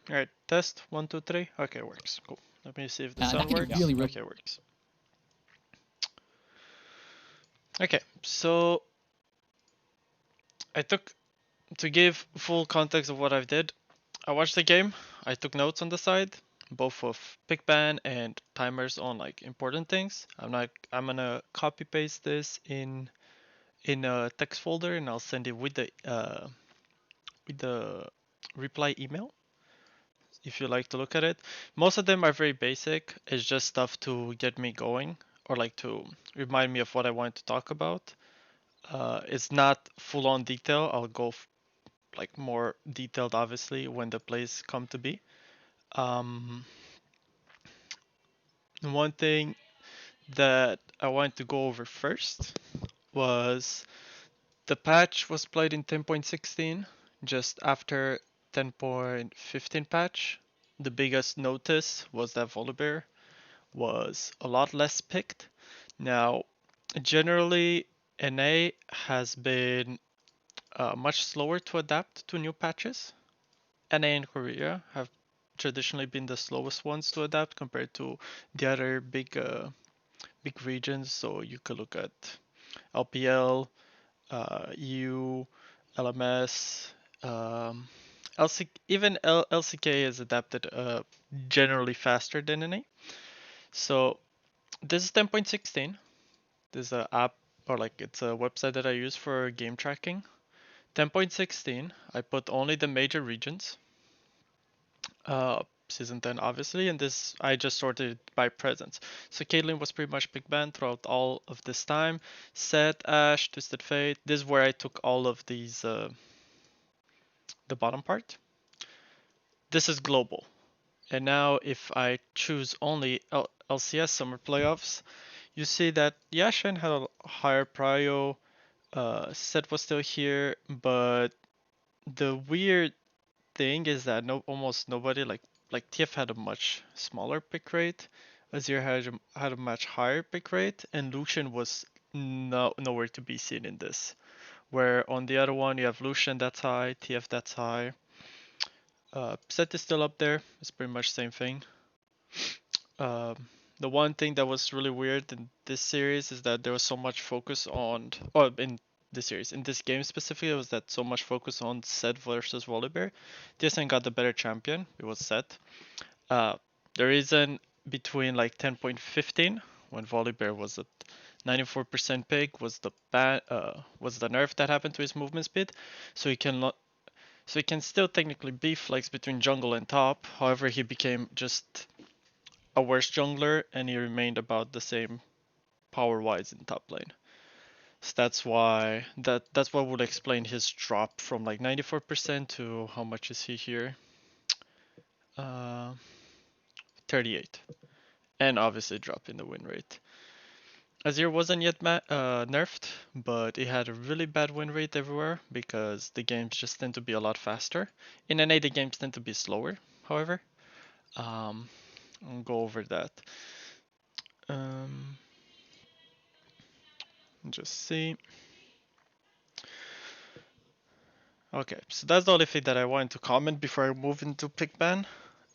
Alright, test 1, 2, 3. Okay, works. Cool. Let me see if the And I sound think it works. really, really. Okay, works. Okay, so I took to give full context of what I did. I watched the game. I took notes on the side, both of pick ban and timers on like important things. I'm gonna copy paste this in a text folder and I'll send it with the reply email if you like to look at it. Most of them are very basic. It's just stuff to get me going or like to remind me of what I want to talk about. It's not full on detail. I'll go like more detailed obviously when the plays come to be. Um, One thing that I wanted to go over first was the patch was played in 10.16 just after 10.15 patch. The biggest notice was that Volibear was a lot less picked. Now, generally, NA has been much slower to adapt to new patches. NA and Korea have traditionally been the slowest ones to adapt compared to the other big regions. So you could look at LPL, EU, LMS, um, even LCK is adapted generally faster than NA. So this is 10.16. This is an app or like it's a website that I use for game tracking. 10.16, I put only the major regions. Season 10 obviously, and this I just sorted it by presence. So Caitlyn was pretty much big banned throughout all of this time. Set, Ash, Twisted Fate. This is where I took all of these, the bottom part. This is global. And now if I choose only LCS Summer Playoffs, you see that Yashin had a higher prio, Set was still here, but the weird thing is that almost nobody like TF had a much smaller pick rate, Azir had a much higher pick rate, and Lucian was nowhere to be seen in this. Where on the other one you have Lucian that's high, TF that's high. Set is still up there. It's pretty much the same thing. Um, the one thing that was really weird in this series is that there was so much focus on, or in this series, in this game specifically, was that so much focus on Set versus Volibear. TSM got the better champion. It was Set. The reason between like 10.15 when Volibear was at 94% pick was the nerf that happened to his movement speed, so he can still technically be flex between jungle and top. However, he became just a worse jungler and he remained about the same power wise in top lane. So that's what would explain his drop from like 94% to how much is he here? Uh, 38. And obviously drop in the win rate. Azir wasn't yet nerfed, but it had a really bad win rate everywhere because the games just tend to be a lot faster. In NA, the games tend to be slower, however. Um, I'll go over that. Um, just see. Okay, so that's the only thing that I wanted to comment before I move into pick ban.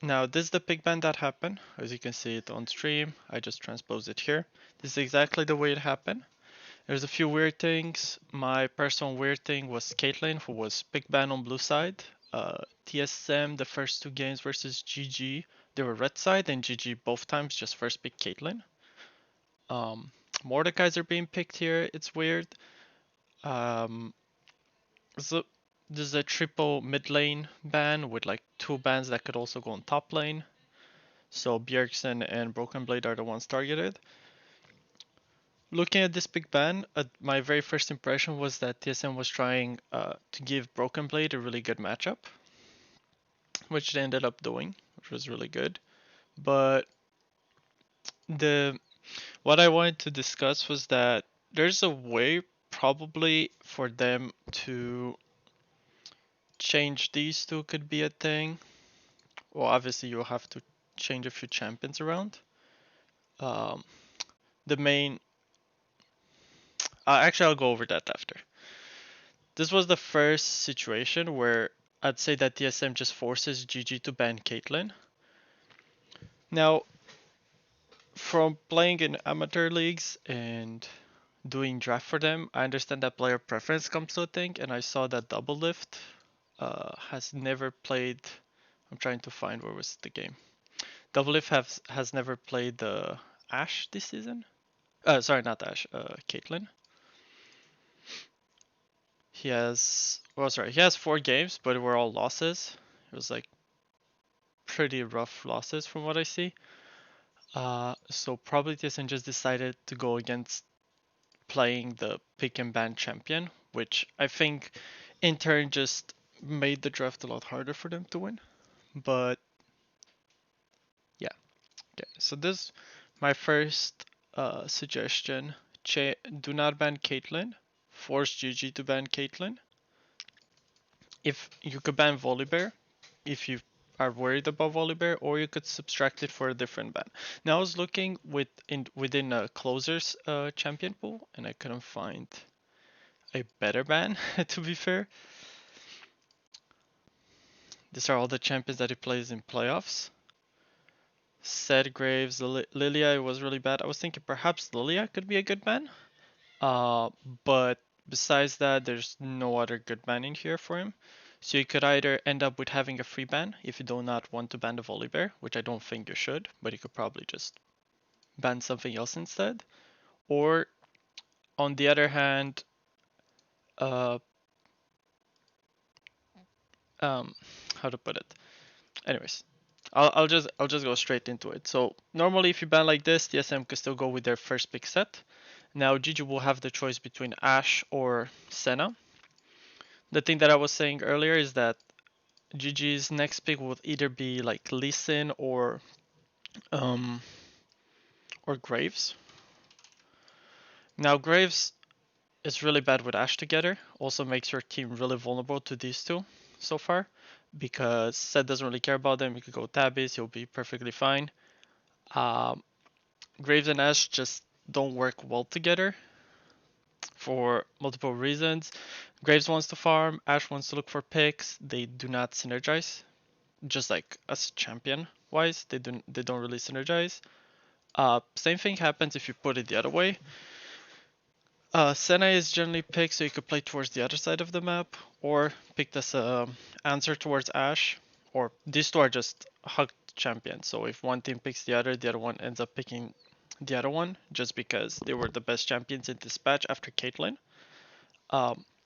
Now, this is the pick ban that happened. As you can see it on stream, I just transposed it here. This is exactly the way it happened. There's a few weird things. My personal weird thing was Caitlyn, who was pick ban on blue side. TSM, the first two games versus GG, they were red side, and GG both times just first pick Caitlyn. Um, Mordekaiser being picked here, it's weird. Um, so there's a triple mid lane ban with like two bans that could also go on top lane. So Bjergsen and Broken Blade are the ones targeted. Looking at this big ban, my very first impression was that TSM was trying to give Broken Blade a really good matchup, which they ended up doing, which was really good. But the what I wanted to discuss was that there's a way probably for them to change these two could be a thing. Well, obviously you'll have to change a few champions around. Um, the main, actually I'll go over that after. This was the first situation where I'd say that TSM just forces GG to ban Caitlyn. Now, from playing in amateur leagues and doing draft for them, I understand that player preference comes to a thing, and I saw that Double Lift has never played. I'm trying to find where was the game. Double Lift has never played the Ashe this season. Sorry, not Ashe. Caitlyn. He has, well, sorry, he has 4 games, but were all losses. It was like pretty rough losses from what I see. So probably TSM just decided to go against playing the pick and ban champion, which I think in turn just made the draft a lot harder for them to win. But yeah, okay. So this my first suggestion. Do not ban Caitlyn. Force GG to ban Caitlyn. If you could ban Volibear, if you are worried about Volibear, or you could subtract it for a different ban. Now I was looking within a closers champion pool, and I couldn't find a better ban. To be fair, these are all the champions that he plays in playoffs. Said Graves, Lilia was really bad. I was thinking perhaps Lilia could be a good ban. But besides that, there's no other good ban in here for him. So you could either end up with having a free ban if you do not want to ban the Volibear, which I don't think you should, but you could probably just ban something else instead. Or on the other hand, uh, um, how to put it? Anyways, I'll just go straight into it. So normally, if you ban like this, TSM could still go with their first pick set. Now Gigi will have the choice between Ashe or Senna. The thing that I was saying earlier is that GG's next pick would either be like Lee Sin um or Graves. Now Graves is really bad with Ashe together. Also makes your team really vulnerable to these two so far, because Seth doesn't really care about them. You could go Tabbies, he'll be perfectly fine. Um, Graves and Ashe just don't work well together for multiple reasons. Graves wants to farm, Ashe wants to look for picks. They do not synergize. Just like as champion wise, they don't really synergize. Same thing happens if you put it the other way. Senna is generally picked so you could play towards the other side of the map, or picked as a answer towards Ashe, or these two are just hugged champions. So if one team picks the other one ends up picking the other one, just because they were the best champions in this patch after Caitlyn.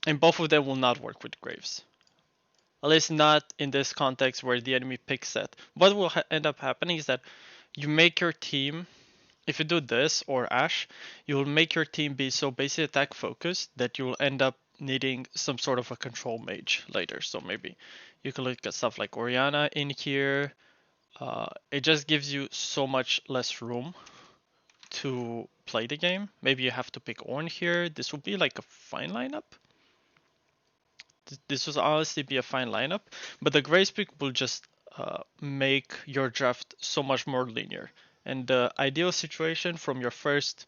And both of them will not work with Graves. At least not in this context where the enemy picks set. What will end up happening is that you make your team, if you do this or Ashe, you will make your team be so basic attack focused that you will end up needing some sort of a control mage later. So maybe you can look at stuff like Orianna in here. It just gives you so much less room to play the game. Maybe you have to pick Ornn here. This will be like a fine lineup. This will honestly be a fine lineup, but the Grace pick will just make your draft so much more linear. And the ideal situation from your first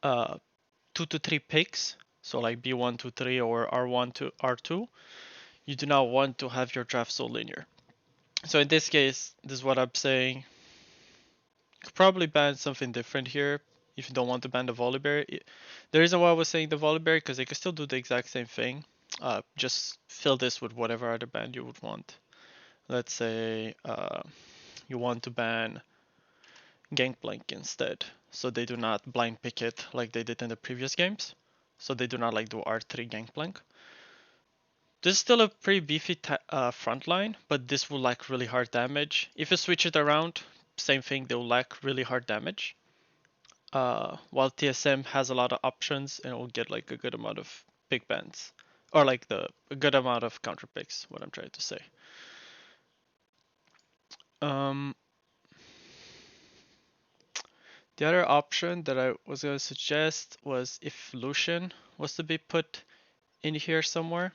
2 to 3 picks, so like B1 to 3 or R1 to R2, you do not want to have your draft so linear. So in this case, this is what I'm saying. You could probably ban something different here if you don't want to ban the Volibear. The reason why I was saying the Volibear, because they can still do the exact same thing. Just fill this with whatever other ban you would want. Let's say you want to ban Gangplank instead, so they do not blind pick it like they did in the previous games. So they do not like do R3 Gangplank. This is still a pretty beefy front line, but this will lack really hard damage. If you switch it around, same thing, they will lack really hard damage. While TSM has a lot of options and will get like a good amount of big bans. Or like a good amount of counter picks, what I'm trying to say. Um, the other option that I was going to suggest was if Lucian was to be put in here somewhere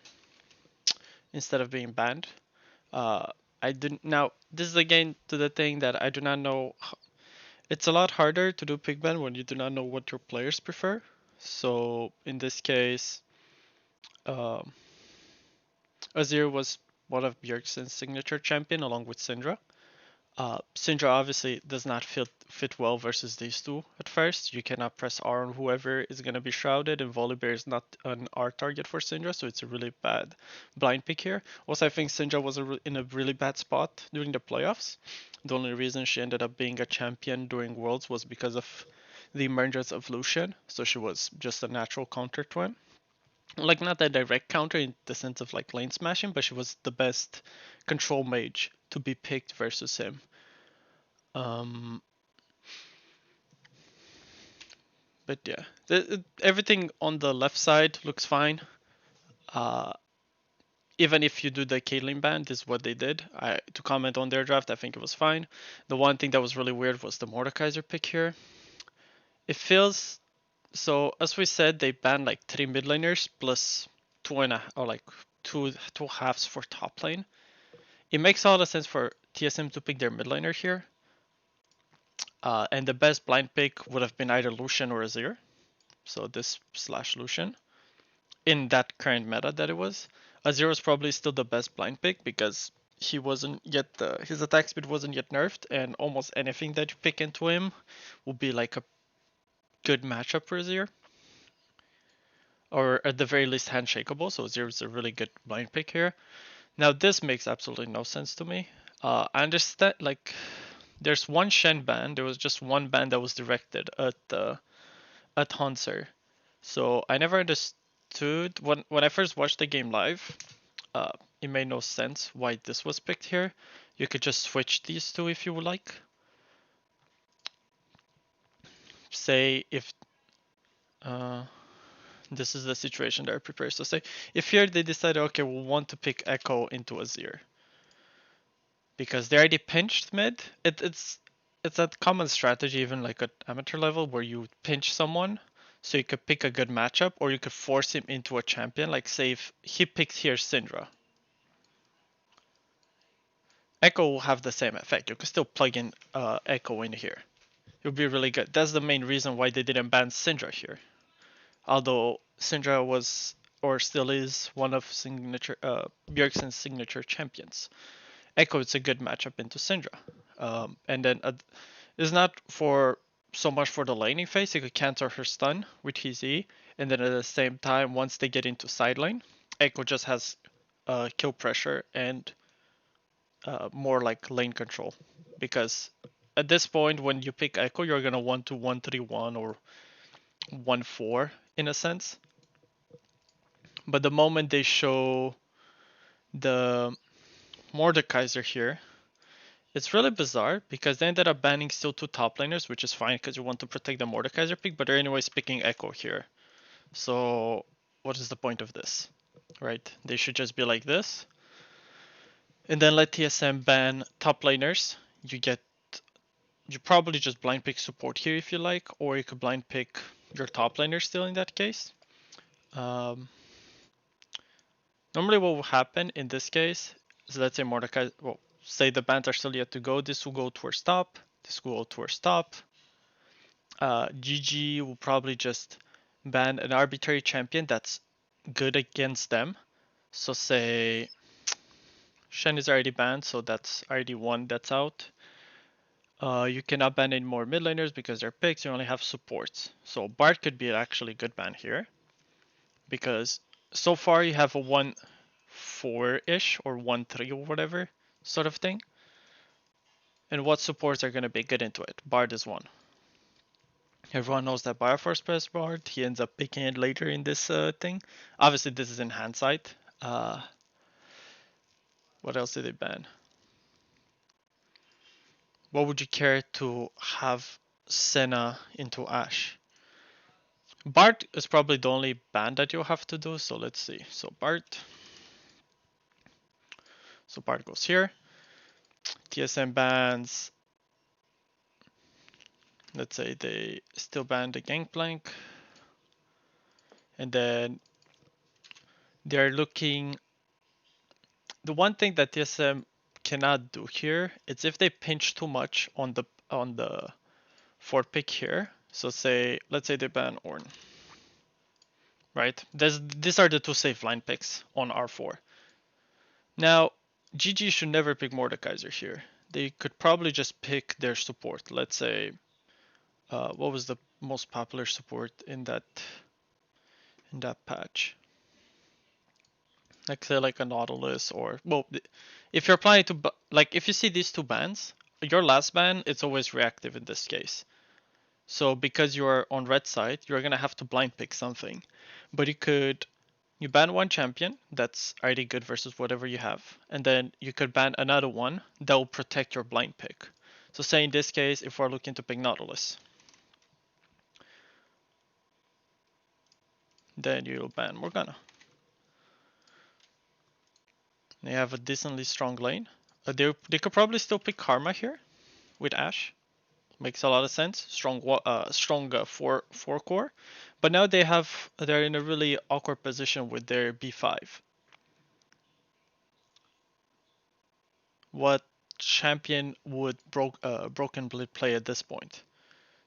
instead of being banned. Uh, I didn't. Now, this is again to the thing that I do not know. It's a lot harder to do pick ban when you do not know what your players prefer. So in this case, um, Azir was one of Bjergsen's signature champion along with Syndra. Syndra obviously does not fit well versus these two at first. You cannot press R on whoever is going to be shrouded, and Volibear is not an R target for Syndra, so it's a really bad blind pick here. Also, I think Syndra was in a really bad spot during the playoffs. The only reason she ended up being a champion during Worlds was because of the emergence of Lucian, so she was just a natural counter to him. Like, not a direct counter in the sense of like lane smashing, but she was the best control mage to be picked versus him. Um, but yeah, everything on the left side looks fine. Uh, Even if you do the Caitlyn ban, this is what they did. To comment on their draft, I think it was fine. The one thing that was really weird was the Mordekaiser pick here. It feels so. As we said, they banned like 3 mid laners plus two and a or like two halves for top lane. It makes all the sense for TSM to pick their mid laner here. And the best blind pick would have been either Lucian or Azir. So this slash Lucian. In that current meta that it was, Azir is probably still the best blind pick because he wasn't yet his attack speed wasn't yet nerfed, and almost anything that you pick into him will be like a good matchup for Azir, or at the very least handshakeable. So Azir is a really good blind pick here. Now this makes absolutely no sense to me. I understand like there's one Shen ban. There was just one ban that was directed at Hanser. So I never understood when I first watched the game live. Uh, it made no sense why this was picked here. You could just switch these two if you would like. Say if this is the situation they're prepared. So say if here they decided, okay, we want to pick Echo into Azir because they already pinched mid. It's a common strategy even like at amateur level where you pinch someone so you could pick a good matchup, or you could force him into a champion. Like say if he picked here Syndra, Echo will have the same effect. You can still plug in Echo in here. It would be really good. That's the main reason why they didn't ban Syndra here. Although Syndra was or still is one of Bjergsen's signature champions. Echo is a good matchup into Syndra. And then it's not for so much for the laning phase. He could counter her stun with his E, and then at the same time, once they get into side lane, Echo just has kill pressure and more like lane control. Because at this point, when you pick Echo, you're gonna want to 1-3-1 or 1-4 in a sense. But the moment they show the Mordekaiser here, it's really bizarre because they ended up banning still two top laners, which is fine because you want to protect the Mordekaiser pick, but they're anyways picking Echo here. So what is the point of this? Right? They should just be like this. And then let TSM ban top laners. You probably just blind pick support here if you like, or you could blind pick your top laner still in that case. Um, Normally what will happen in this case is, let's say Mordecai, well, say the bans are still yet to go, this will go towards top, this will go towards top. GG will probably just ban an arbitrary champion that's good against them. So say Shen is already banned, so that's already one that's out. You cannot ban any more mid laners because they're picks, you only have supports. So Bard could be actually a good ban here, because so far you have a 1-4-ish or 1-3 or whatever sort of thing. And what supports are going to be good into it? Bard is one. Everyone knows that Bioforce plays Bard. He ends up picking it later in this thing. Obviously, this is in hindsight. What else did they ban? What would you care to have Senna into Ashe? Bard is probably the only ban that you'll have to do. So let's see. So Bard goes here. TSM bans. Let's say they still ban the Gangplank. And then they're looking. The one thing that TSM cannot do here is if they pinch too much on the fourth pick here. So let's say they ban Ornn. Right? These are the two safe line picks on R4. Now, GG should never pick Mordekaiser here. They could probably just pick their support. Let's say, what was the most popular support in that patch? Like say like a Nautilus or well, if you're planning to like if you see these two bans, your last ban it's always reactive in this case. So because you're on red side, you're gonna have to blind pick something, but you ban one champion that's already good versus whatever you have, and then you could ban another one that will protect your blind pick. So say in this case, if we're looking to pick Nautilus, then you'll ban Morgana. They have a decently strong lane. They could probably still pick Karma here with Ashe. Makes a lot of sense. Strong four core, but now they're in a really awkward position with their B5. What champion would Broken Blade play at this point?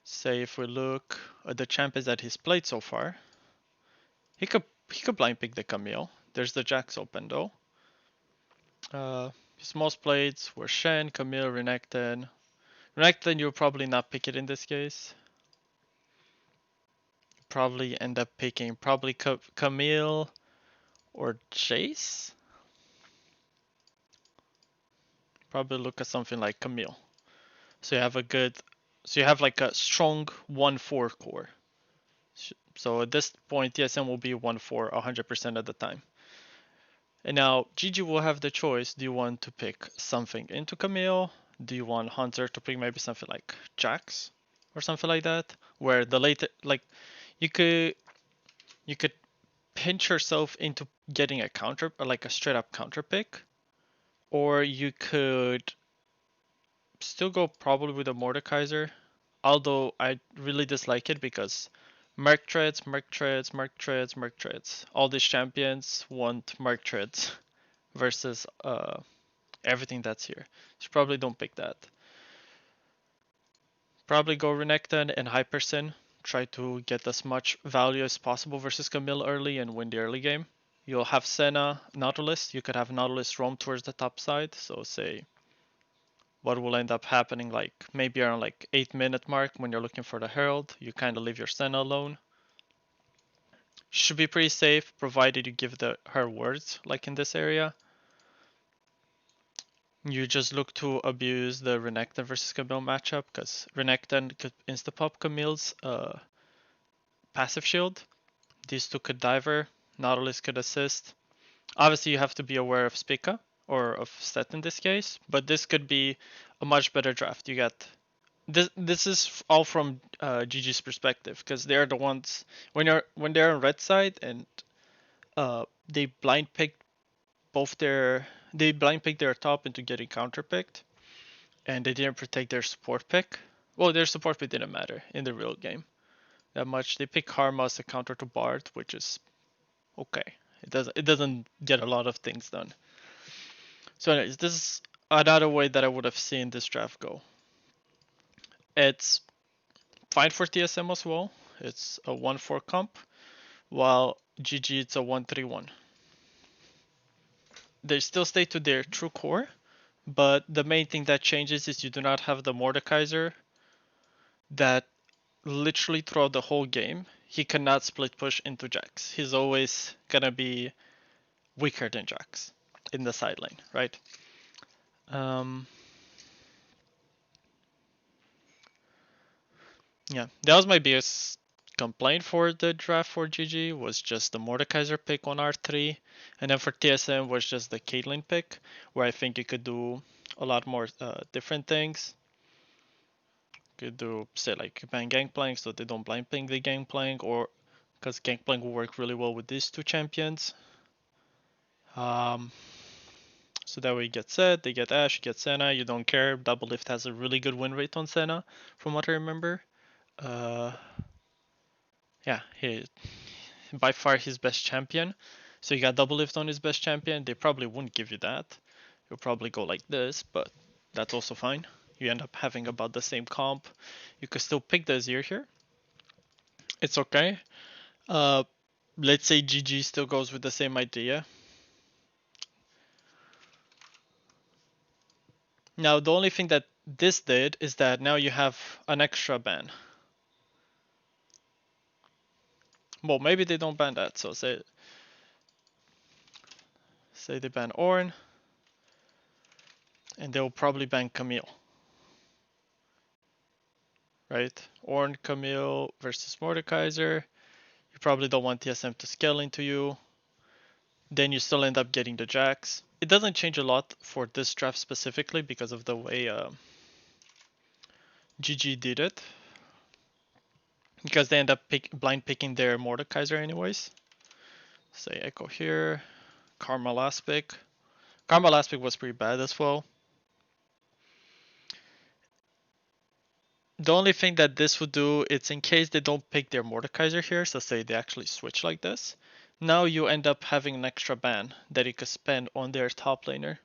Say if we look at the champions that he's played so far, he could he could blind pick the Camille. There's the Jax open though. His most played were Shen, Camille, Renekton. Renekton you'll probably not pick it in this case. Probably end up picking probably Camille or Chase. Probably look at something like Camille. So you have a good, so you have like a strong 1-4 core. So at this point, TSM will be 1-4 100% of the time. And now GG will have the choice. Do you want to pick something into Camille? Do you want Hunter to pick maybe something like Jax or something like that? Where the later, like you could you could pinch yourself into getting a counter, like a straight up counter pick, or you could still go probably with a Mordekaiser, although I really dislike it because Merc Treads, Merc Treads, Merc Treads, Merc Treads. All these champions want Merc Treads versus everything that's here. So probably don't pick that. Probably go Renekton and Hypersin. Try to get as much value as possible versus Camille early and win the early game. You'll have Senna, Nautilus. You could have Nautilus roam towards the top side. So say what will end up happening like maybe around like 8-minute mark when you're looking for the Herald, you kind of leave your Senna alone. Should be pretty safe provided you give her words like in this area. You just look to abuse the Renekton versus Camille matchup because Renekton could insta-pop Camille's passive shield. These two could diver, Nautilus could assist. Obviously you have to be aware of Spica or of Set in this case, but this could be a much better draft. You got this is all from GG's perspective because they're the ones when they're on red side and they blind picked they blind picked their top into getting counter picked and they didn't protect their support pick. Well, their support pick didn't matter in the real game that much. They pick Karma as a counter to Bard, which is okay. It doesn't get a lot of things done. So anyways, this is another way that I would have seen this draft go. It's fine for TSM as well. It's a 1-4 comp, while GG it's a 1-3-1. They still stay to their true core, but the main thing that changes is you do not have the Mordekaiser that literally throughout the whole game, he cannot split push into Jax. He's always gonna be weaker than Jax in the side lane, right? Yeah, that was my biggest complaint for the draft for GG was just the Mordekaiser pick on R3, and then for TSM was just the Caitlyn pick, where I think you could do a lot more different things. Could do say like ban Gangplank so they don't blind ping the Gangplank, or because Gangplank will work really well with these two champions. Um, so that way you get Zed, they get Ashe, you get Senna, you don't care. Double Lift has a really good win rate on Senna, from what I remember. Uh, yeah, he by far his best champion. So you got double lift on his best champion. They probably wouldn't give you that. You'll probably go like this, but that's also fine. You end up having about the same comp. You could still pick the Azir here. It's okay. Uh, let's say GG still goes with the same idea. Now the only thing that this did is that now you have an extra ban. Well, maybe they don't ban that. So say they ban Ornn, and they'll probably ban Camille. Right? Ornn, Camille versus Mordekaiser. You probably don't want TSM to scale into you. Then you still end up getting the Jax. It doesn't change a lot for this draft specifically because of the way GG did it. Because they end up blind picking their Mordekaiser anyways. Say Echo here. Karma last pick. Karma last pick was pretty bad as well. The only thing that this would do, it's in case they don't pick their Mordekaiser here, so say they actually switch like this. Now you end up having an extra ban that you could spend on their top laner.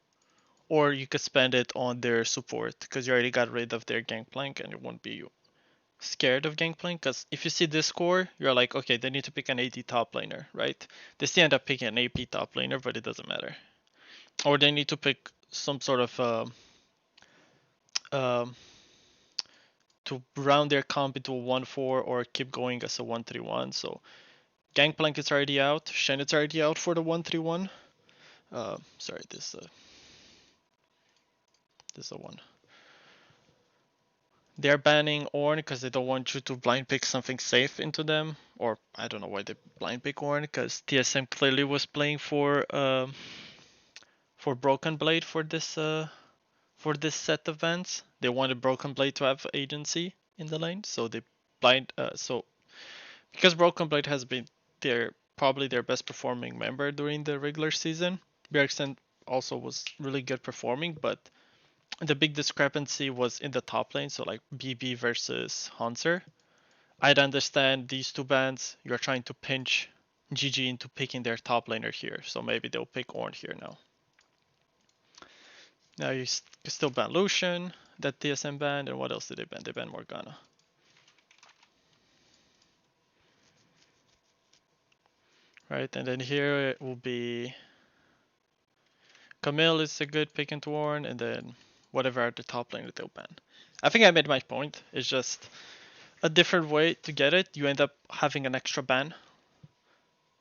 Or you could spend it on their support, because you already got rid of their Gangplank and it won't be scared of Gangplank. Because if you see this score, you're like, okay, they need to pick an AD top laner, right? They still end up picking an AP top laner, but it doesn't matter. Or they need to pick some sort of um, to round their comp into a 1-4 or keep going as a 1-3-1. So Gangplank is already out. Shen is already out for the 1-3-1. Sorry, this is a one. They're banning Ornn because they don't want you to blind pick something safe into them. Or I don't know why they blind pick Ornn, because TSM clearly was playing for Broken Blade for this set of bans. They wanted Broken Blade to have agency in the lane, so they blind so because Broken Blade has been probably their best performing member during the regular season. Bjergsen also was really good performing, but the big discrepancy was in the top lane, so like BB versus Hanser. I'd understand these two bans, you're trying to pinch GG into picking their top laner here, so maybe they'll pick Ornn here now. Now you can still ban Lucian, that TSM banned, and what else did they ban? They banned Morgana. Right, and then here it will be Camille is a good pick into Ornn, and then whatever at the top lane that they'll ban. I think I made my point. It's just a different way to get it. You end up having an extra ban.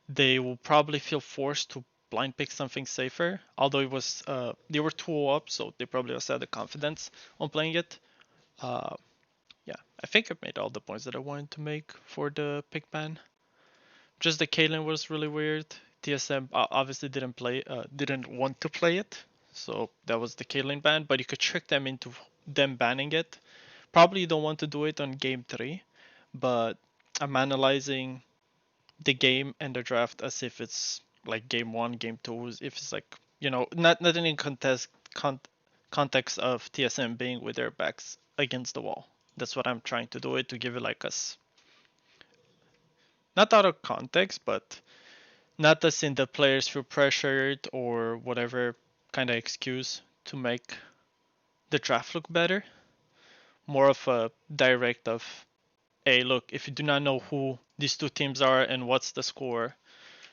They will probably feel forced to blind pick something safer. Although it was they were 2-0 up, so they probably also had the confidence on playing it. Yeah, I think I've made all the points that I wanted to make for the pick ban. Just the Caitlyn was really weird. TSM obviously didn't want to play it, so that was the Caitlyn ban. But you could trick them into them banning it. Probably you don't want to do it on game 3, but I'm analyzing the game and the draft as if it's like game 1, game 2. If it's like not in context of TSM being with their backs against the wall. That's what I'm trying to do it to give it like us not out of context, but not as in the players feel pressured or whatever kind of excuse to make the draft look better. More of a direct of, hey, look, if you do not know who these two teams are and what's the score,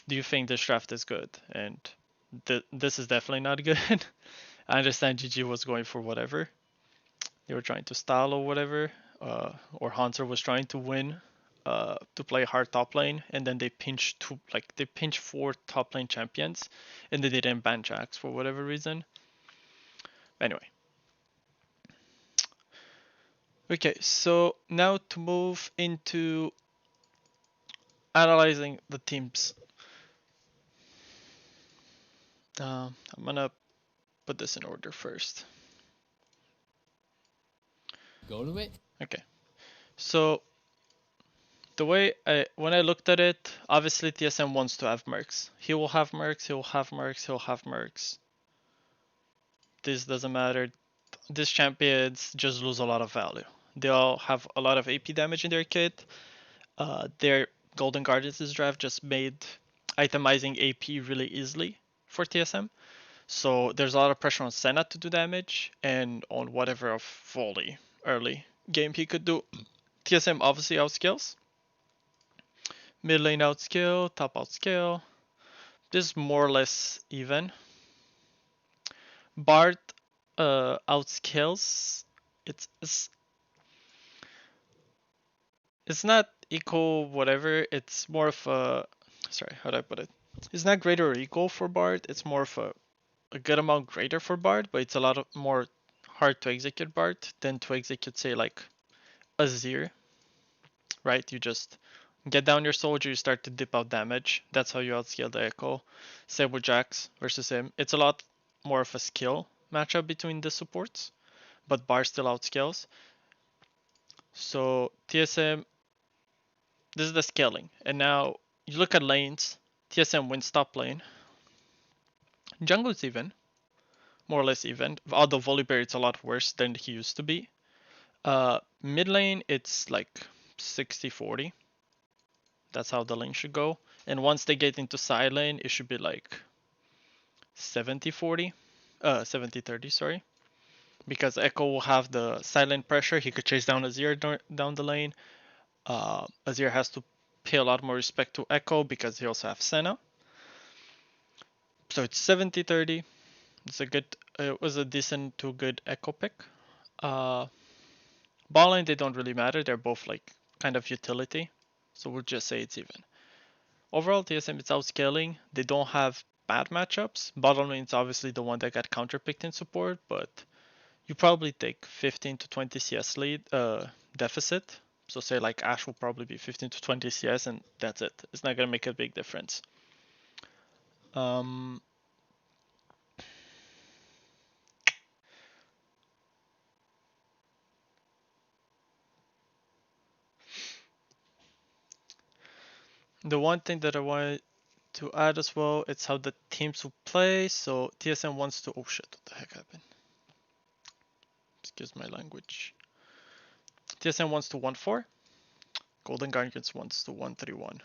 do you think this draft is good? And this is definitely not good. I understand GG was going for whatever. They were trying to style or whatever, or Hunter was trying to win to play hard top lane, and then they pinched four top lane champions, and they didn't ban Jax for whatever reason. Anyway. Okay, so now to move into analyzing the teams. I'm gonna put this in order first. Go to it. Okay, so the way when I looked at it, obviously TSM wants to have mercs. He will have mercs. He'll have mercs. He'll have mercs. This doesn't matter. These champions just lose a lot of value. They all have a lot of AP damage in their kit. Their Golden Guardians this draft just made itemizing AP really easily for TSM. So there's a lot of pressure on Senna to do damage and on whatever of volley early game he could do. TSM obviously outscales. Mid lane outscale, top outscale. This is more or less even. Bart outscales. It's it's not equal whatever. It's more of a, sorry, how do I put it? It's not greater or equal for Bard. It's more of a good amount greater for Bard, but it's a lot of more hard to execute Bard than to execute say like Azir, right? You just get down your soldier, you start to dip out damage. That's how you outscale the Echo. Same with Jax versus him. It's a lot more of a skill matchup between the supports, but Bard still outscales. So TSM, this is the scaling. And now you look at lanes. TSM wins top lane. Jungle's even, more or less even. Although Volibear it's a lot worse than he used to be. Mid lane it's like 60-40. That's how the lane should go. And once they get into side lane, it should be like 70-40. 70-30, sorry. Because Echo will have the silent pressure. He could chase down Azir down the lane. Azir has to pay a lot more respect to Echo because he also has Senna. So it's 70-30. It was a decent to good Echo pick. Ball lane, they don't really matter. They're both like kind of utility. So we'll just say it's even. Overall, TSM is outscaling. They don't have bad matchups. Bottom lane is obviously the one that got counterpicked in support, but you probably take 15 to 20 CS lead deficit. So say like Ashe will probably be 15 to 20 CS and that's it. It's not gonna make a big difference. Um, the one thing that I wanted to add as well, it's how the teams will play. So TSM wants to, oh shit, what the heck happened? Excuse my language. TSM wants to 1-4. Golden Guardians wants to 1-3-1.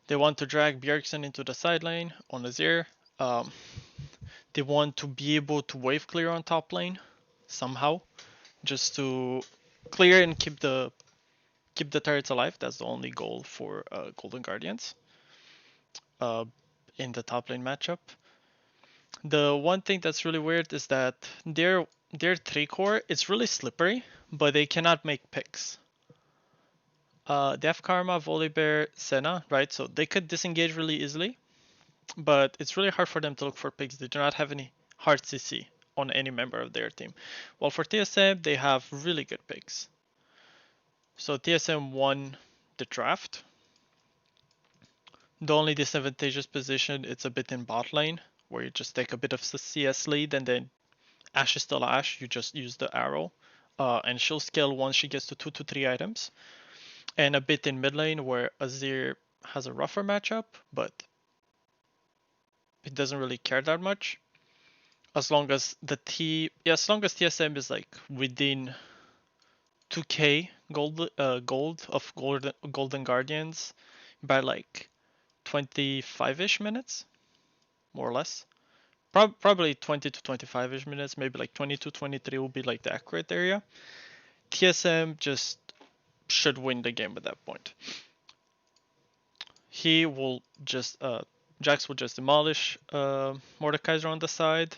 They want to drag Bjergsen into the side lane on Azir. Um, they want to be able to wave clear on top lane somehow, just to clear and keep the turrets alive. That's the only goal for Golden Guardians in the top lane matchup. The one thing that's really weird is that their 3 core it's really slippery, but they cannot make picks. They have Karma, Volibear, Senna, right? So they could disengage really easily, but it's really hard for them to look for picks. They do not have any hard CC on any member of their team. While for TSM, they have really good picks. So TSM won the draft. The only disadvantageous position it's a bit in bot lane, where you just take a bit of CS lead and then Ashe is still Ashe, you just use the arrow. And she'll scale once she gets to 2 to 3 items. And a bit in mid lane where Azir has a rougher matchup, but it doesn't really care that much. As long as as long as TSM is like within 2k gold of golden guardians by like 25ish minutes, more or less. Probably 20 to 25ish minutes, maybe like 20 to 23 will be like the accurate area. TSM just should win the game at that point. He will just Jax will just demolish Mordekaiser on the side.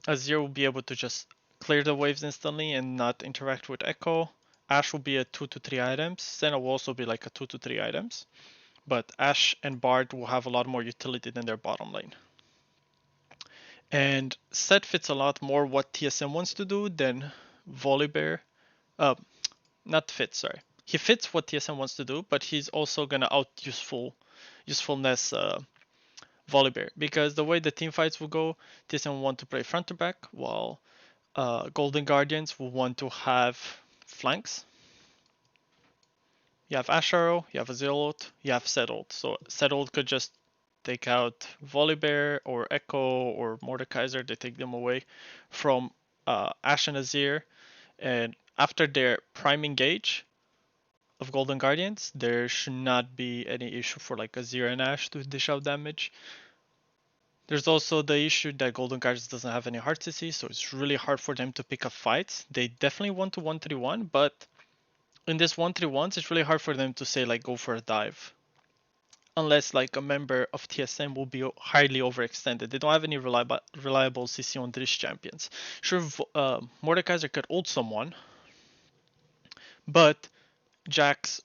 Azir will be able to just clear the waves instantly and not interact with Echo. Ashe will be a 2 to 3 items. Senna will also be like a 2 to 3 items. But Ashe and Bard will have a lot more utility than their bottom lane. And Set fits a lot more what TSM wants to do than Volibear. Not fit, sorry. He fits what TSM wants to do, but he's also gonna out usefulness Volibear, because the way the team fights will go, TSM will want to play front to back, while Golden Guardians will want to have flanks. You have Asharo, you have Azilot, you have Settled. So Settled could just take out Volibear or Echo or Mordekaiser. They take them away from Ashe and Azir, and after their prime engage of Golden Guardians, there should not be any issue for like Azir and Ashe to dish out damage. There's also the issue that Golden Guardians doesn't have any hard CC, so it's really hard for them to pick up fights. They definitely want to 1-3-1, but in this 1-3-1s, it's really hard for them to say like go for a dive. unless like a member of TSM will be highly overextended. They don't have any reliable CC on these champions. Sure, Mordekaiser could ult someone, but Jax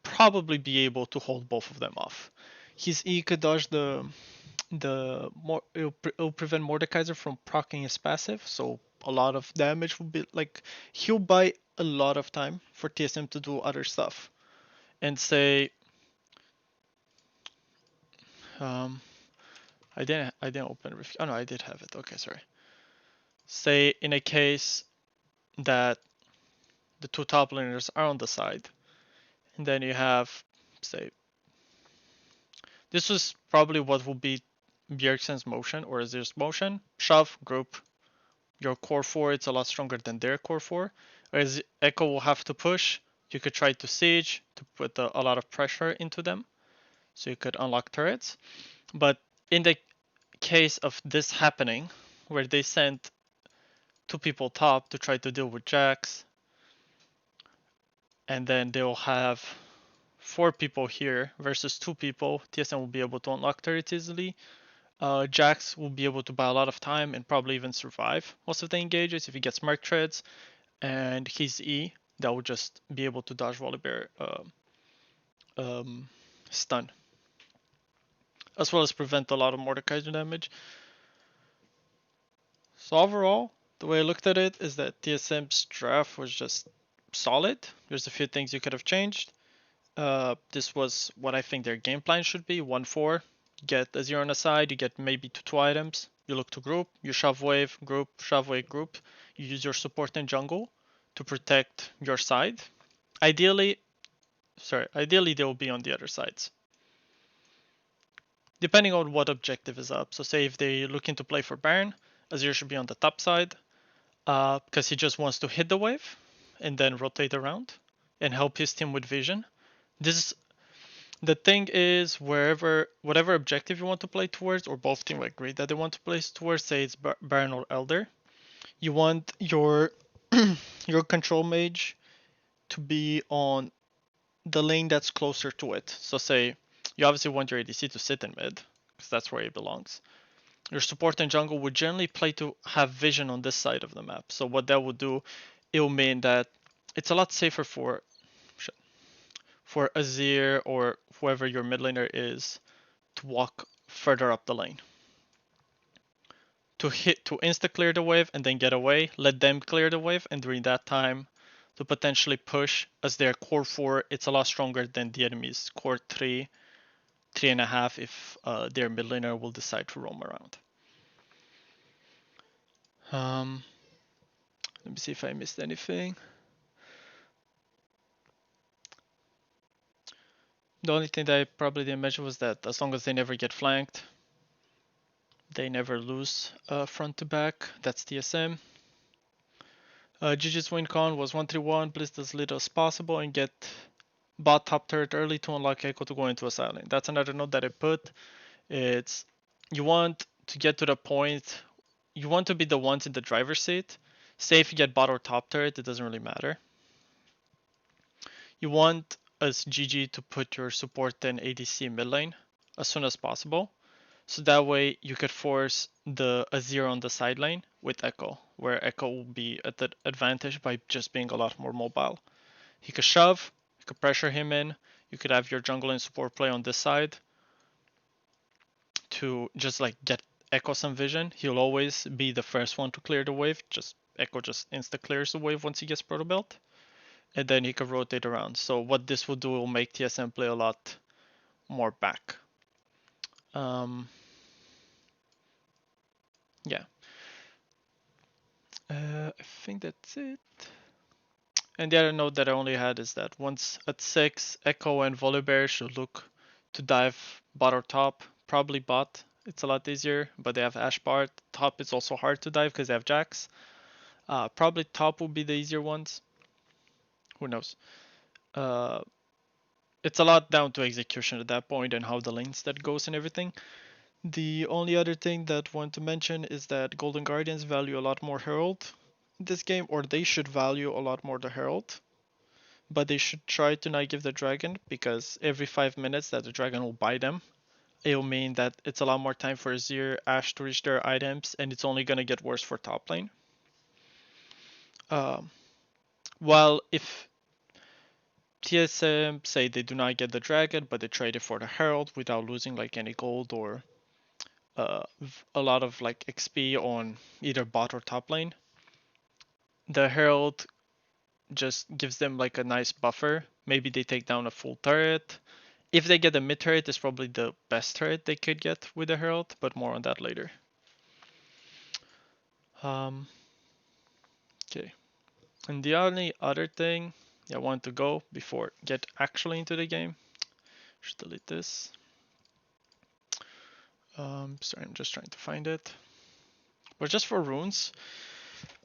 probably be able to hold both of them off. His E could dodge the more it'll prevent Mordekaiser from proccing his passive, so a lot of damage will be like he'll buy a lot of time for TSM to do other stuff. And say um I didn't open oh no I did have it. Okay, sorry. Say in a case that the two top laners are on the side, and then you have say this was probably what will be Bjergsen's motion or Azir's motion. Shove, group, your core 4 it's a lot stronger than their core 4. Whereas Echo will have to push. You could try to siege to put a lot of pressure into them. So you could unlock turrets. But in the case of this happening, where they sent two people top to try to deal with Jax, and then they'll have four people here versus two people, TSM will be able to unlock turrets easily. Jax will be able to buy a lot of time and probably even survive most of the engages if he gets Mark Treads and his E that will just be able to dodge Volibear stun, as well as prevent a lot of Mordekaiser damage. So overall, the way I looked at it is that TSM's draft was just solid. There's a few things you could have changed. This was what I think their game plan should be. 1-4, get a 0 on the side, you get maybe two items. You look to group, you shove wave, group. You use your support and jungle to protect your side. Ideally they will be on the other sides. Depending on what objective is up. So say if they looking to play for Baron, Azir should be on the top side because he just wants to hit the wave and then rotate around and help his team with vision. This The thing is, whatever objective you want to play towards, or both teams agree that they want to play towards, say it's Baron or Elder, you want your your control mage to be on the lane that's closer to it. So say you obviously want your ADC to sit in mid, because that's where it belongs. Your support and jungle would generally play to have vision on this side of the map. So what that would do, it will mean that it's a lot safer for Azir or whoever your mid laner is to walk further up the lane. To insta clear the wave and then get away, let them clear the wave, and during that time to potentially push as their core 4, it's a lot stronger than the enemy's core 3, 3.5 if their mid laner will decide to roam around. Let me see if I missed anything. The only thing that I probably didn't mention was that as long as they never get flanked, they never lose front to back. That's TSM. GG's win con was 131, blitz as little as possible, and get bot top turret early to unlock Echo to go into a silent. That's another note that I put. It's you want to get to the point, you want to be the ones in the driver's seat. Say if you get bot or top turret, it doesn't really matter. You want as GG to put your support and ADC mid lane as soon as possible. So that way you could force the Azir on the side lane with Echo, where Echo will be at the advantage by just being a lot more mobile. He could shove, you could pressure him in, you could have your jungle and support play on this side to just like get Echo some vision. He'll always be the first one to clear the wave. Echo just insta clears the wave once he gets proto belt. And then he can rotate around. So what this will do will make TSM play a lot more back. Yeah. I think that's it. And the other note that I only had is that once at 6, Echo and Volibear should look to dive bot or top. Probably bot. It's a lot easier, but they have Ash Bart. Top is also hard to dive because they have Jax. Probably top will be the easier ones. Who knows? It's a lot down to execution at that point and how the lane stat goes and everything. The only other thing that I want to mention is that Golden Guardians value a lot more Herald in this game, or they should value a lot more the Herald. but they should try to not give the dragon, because every 5 minutes that the dragon will buy them, it'll mean that it's a lot more time for Azir, Ashe to reach their items, and it's only gonna get worse for top lane. Um, while if TSM say they do not get the dragon, but they trade it for the Herald without losing like any gold or a lot of like XP on either bot or top lane, the Herald just gives them like a nice buffer. Maybe they take down a full turret. If they get a mid turret, it's probably the best turret they could get with the Herald, but more on that later. Okay. And the only other thing I want to go before get actually into the game, should delete this. Sorry, I'm just trying to find it. But just for runes,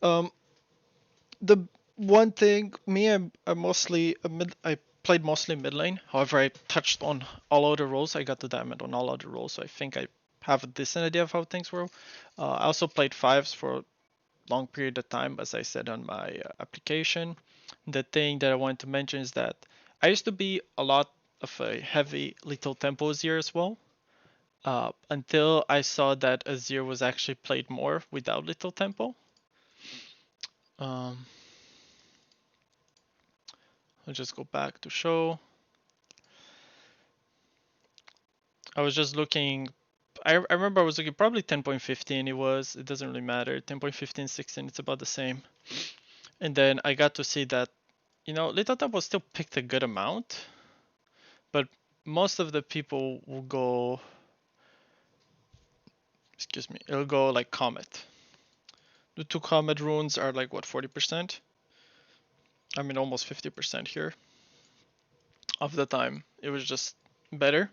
the one thing I'm mostly I played mostly mid lane. However, I touched on all other roles. I got the diamond on all other roles, so I think I have a decent idea of how things were. I also played fives for a long period of time, as I said on my application. The thing that I wanted to mention is that I used to be a lot of a heavy little tempo Azir as well. Until I saw that Azir was actually played more without little tempo. Um, I'll just go back to show. I was just looking. I remember I was looking probably 10.15 it doesn't really matter. 10.15, 16, it's about the same. And then I got to see that, Little Tempo still picked a good amount, but most of the people will go, excuse me, it'll go like Comet. The two Comet runes are like what, 40%? I mean almost 50% here. Of the time, it was just better.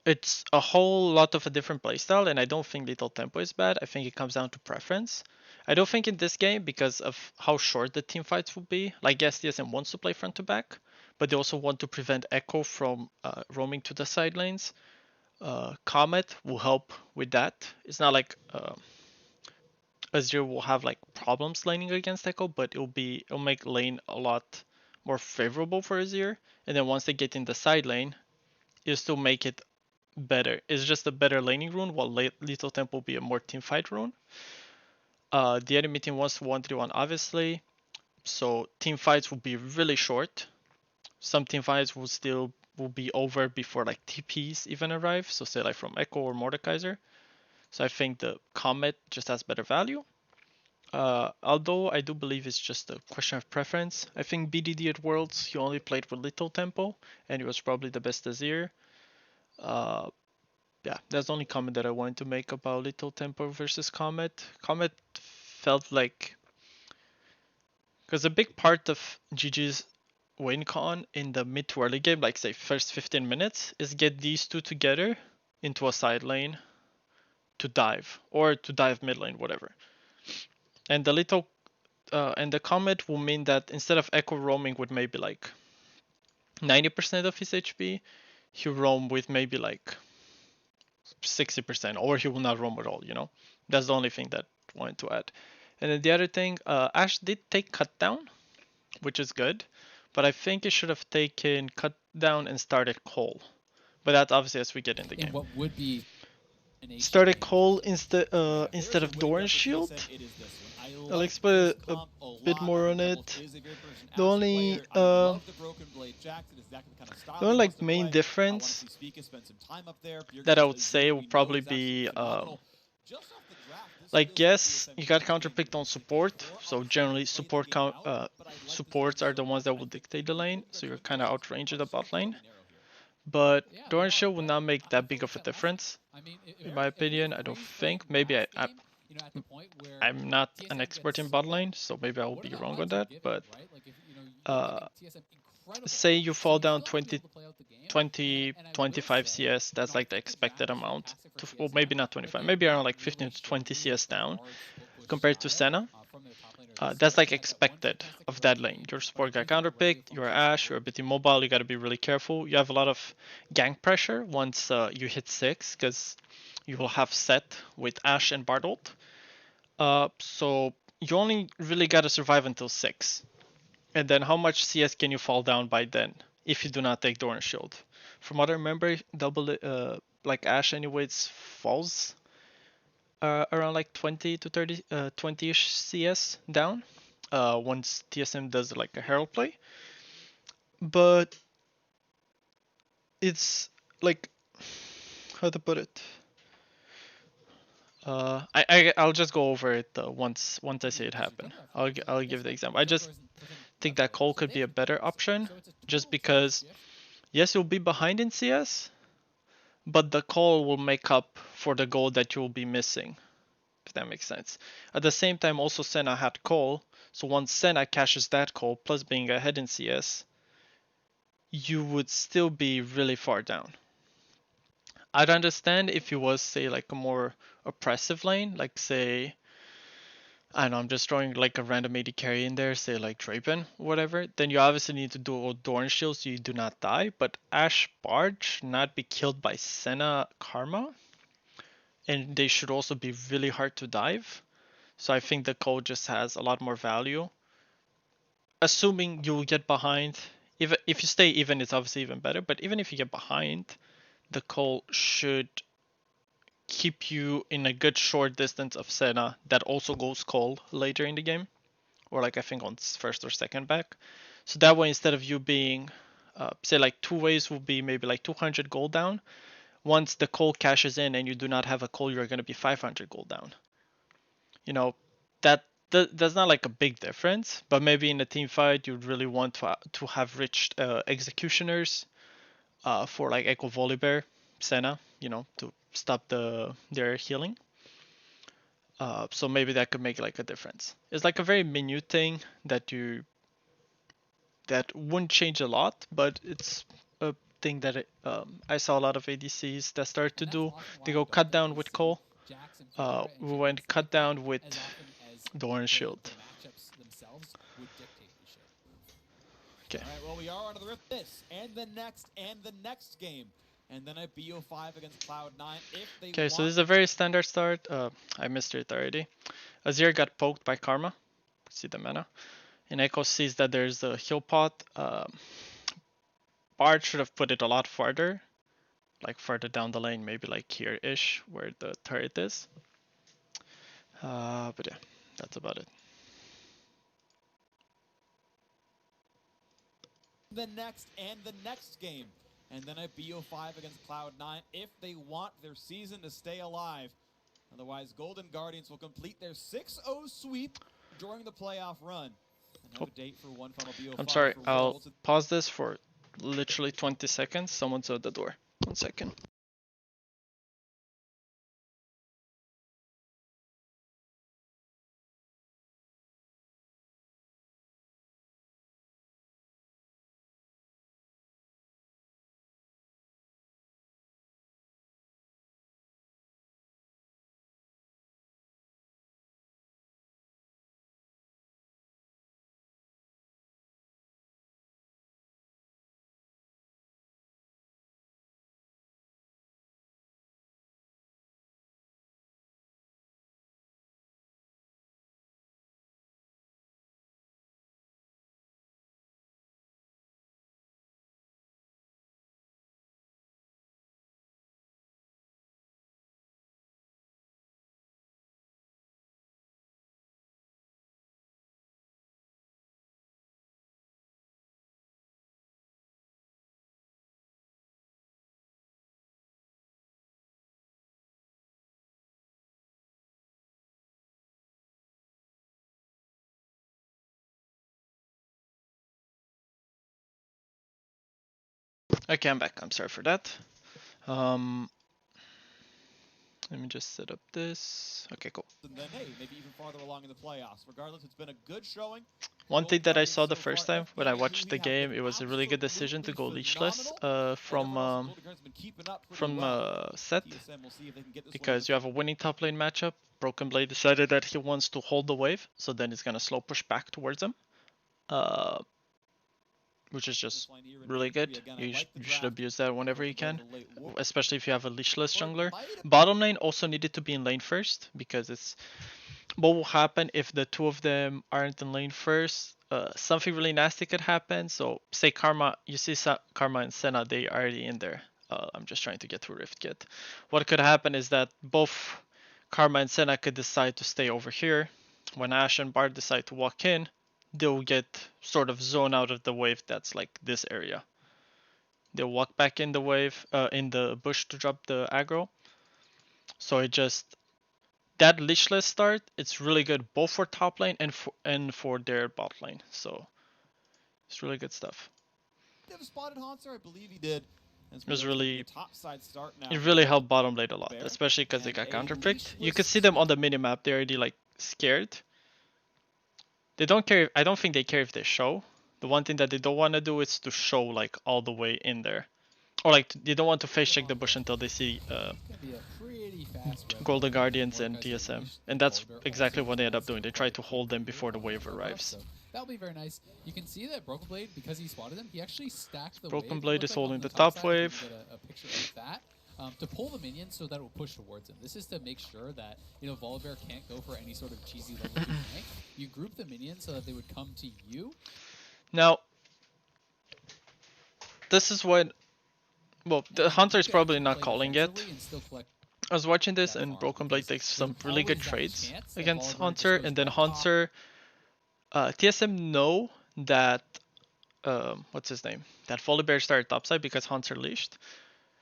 It's a whole lot of a different playstyle, and I don't think Little Tempo is bad. I think it comes down to preference. I don't think in this game, because of how short the team fights will be, like yes, TSM wants to play front to back, but they also want to prevent Echo from roaming to the side lanes. Comet will help with that. It's not like Azir will have like problems laning against Echo, but it'll make lane a lot more favorable for Azir. And then once they get in the side lane, it'll still make it better. It's just a better laning rune, while Little Temple will be a more teamfight rune. The enemy team wants 1-3-1 obviously, so team fights will be really short. Some team fights will be over before like TPs even arrive, so say like from Echo or Mordekaiser. So I think the Comet just has better value. Although I do believe it's just a question of preference. I think BDD at Worlds, he only played with Little Tempo, and he was probably the best Azir. Uh, yeah, that's the only comment that I wanted to make about Little Tempo versus Comet. Comet felt like, because a big part of GG's win con in the mid to early game, like say first 15 minutes, is get these two together into a side lane to dive, or to dive mid lane, whatever. And the Comet will mean that instead of Echo roaming with maybe like 90% of his HP, he'll roam with maybe like 60%, or he will not roam at all, That's the only thing that I wanted to add. And then the other thing, Ashe did take cut down, which is good, but I think it should have taken cut down and started Cole. But that's obviously as we get in the game. What would be started Cole instead of Doran Shield. I'll explain a bit more on it. The only like main difference that I would say will probably be like yes, you got counterpicked on support, so generally supports are the ones that will dictate the lane, so you're kind of outranged at the bot lane. But Doran Shield will not make that big of a difference, in my opinion. I don't think. Maybe I'm not an expert in bot lane, so maybe I will be wrong on that. But say you fall down 20, 25 CS, that's like the expected amount. Well, maybe not 25, maybe around like 15 to 20 CS down compared to Senna. That's like expected of that lane. Your support got counterpicked, you're Ashe, you're a bit immobile, you gotta be really careful. You have a lot of gank pressure once you hit 6, because you will have set with Ashe and Bardolt. So you only really gotta survive until 6. And then how much CS can you fall down by then if you do not take Doran Shield? From what I remember, like Ashe anyways falls around like 20 to 30, 20-ish CS down once TSM does like a Herald play. But it's like, how to put it? I'll just go over it once I see it happen. I'll give the example. I just think that Cole could be a better option, just because yes, you'll be behind in CS, but the Cole will make up for the gold that you'll be missing, if that makes sense. At the same time, also Senna had Cole, so once Senna cashes that Cole, plus being ahead in CS, you would still be really far down. I'd understand if it was, say, like a more oppressive lane, like say, I don't know, I'm just throwing like a random AD carry in there, say like Draven, whatever, then you obviously need to do Doran Shield so you do not die, but Ashe Bard should not be killed by Senna Karma, and they should also be really hard to dive, so I think the code just has a lot more value. Assuming you will get behind, if you stay even, it's obviously even better, but even if you get behind, the call should keep you in a good short distance of Senna that also goes cold later in the game, or like I think on first or second back. So that way, instead of you being, say like 2 ways will be maybe like 200 gold down. Once the call cashes in and you do not have a call, you're going to be 500 gold down. You know, that that's not like a big difference, but maybe in a team fight you'd really want to have rich executioners for like Echo Volibear, Senna, to stop their healing. So maybe that could make like a difference. It's like a very minute thing that wouldn't change a lot, but it's a thing that I saw a lot of ADCs that start to do. They go cut down with Cole. We went cut down with Doran Shield. Okay. All right, well, we are on to the rift this and the next game. And then a BO5 against Cloud9 if they Okay, so this is a very standard start. I missed it already. Azir got poked by Karma. See the mana. And Echo sees that there's a heal pot. Bard should have put it a lot farther. Like further down the lane, maybe like here-ish, where the turret is. But yeah, that's about it. The next game. And then a BO5 against Cloud9 if they want their season to stay alive. Otherwise, Golden Guardians will complete their 6-0 sweep during the playoff run. And have a date for one final BO5. I'm sorry, I'll pause this for literally 20 seconds. Someone's at the door. 1 second. Okay, I'm back. I'm sorry for that. Let me just set up this. Okay, cool. And then, hey, maybe even farther along in the playoffs. Regardless, it's been a good showing. One thing that I saw the first time when I watched the game, it was a really good decision to go leashless from set, because you have a winning top lane matchup. Broken Blade decided that he wants to hold the wave, so then he's gonna slow push back towards him, which is just really good. You should abuse that whenever you can, especially if you have a leashless jungler. Bottom lane also needed to be in lane first, because it's what will happen if the two of them aren't in lane first? Something really nasty could happen. So say Karma, you see Karma and Senna, they already in there. I'm just trying to get to Rift Kit. What could happen is that both Karma and Senna could decide to stay over here. When Ashe and Bard decide to walk in, they'll get sort of zone out of the wave that's like this area. They'll walk back in the wave, in the bush to drop the aggro. So it just that leashless start, it's really good both for top lane and for their bot lane. So it's really good stuff. Have spotted Hanser, I believe he did. It was really, top side start now. it really helped bottom lane a lot, especially because they got counterpicked. You could see them on the minimap, they're already like scared. They don't care, I don't think they care if they show. The one thing that they don't want to do is to show like all the way in there. Or like they don't want to face check the bush until they see Golden Guardians and TSM. And that's exactly what they end up doing. They try to hold them before the wave arrives. That'll be very nice. You can see that Broken Blade, because he spotted them, he actually stacked the Broken wave. Blade is holding the top wave. Get a picture of that. To pull the minions so that it will push towards him. This is to make sure that, you know, Volibear can't go for any sort of cheesy level 2 gank. You group the minions so that they would come to you. Now, this is what, well, the Hunter is probably not calling yet. I was watching this and Broken Blade takes some really good trades against Hunter, and then Hunter, TSM know that, what's his name? That Volibear started topside because Hunter leashed.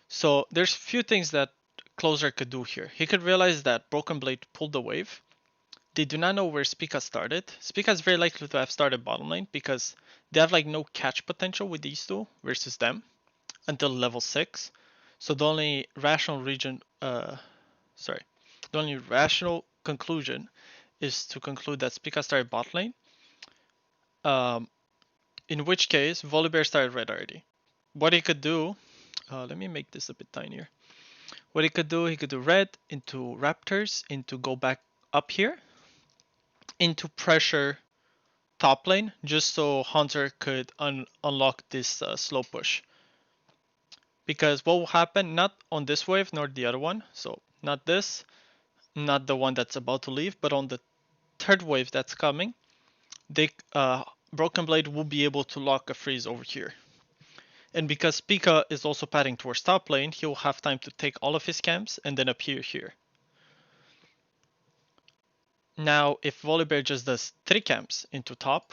So there's few things that Closer could do here. He could realize that Broken Blade pulled the wave. They do not know where Spica started. Spica is very likely to have started bottom lane because they have like no catch potential with these two versus them until level 6. So the only rational the only rational conclusion is to conclude that Spica started bot lane. In which case, Volibear started red already. What he could do, let me make this a bit tinier. What he could do red into Raptors, into go back up here, into pressure top lane, just so Hunter could unlock this slow push. Because what will happen, not on this wave nor the other one, so not this, not the one that's about to leave, but on the third wave that's coming, they Broken Blade will be able to lock a freeze over here. And because Pika is also padding towards top lane, he'll have time to take all of his camps and then appear here. Now, if Volibear just does 3 camps into top,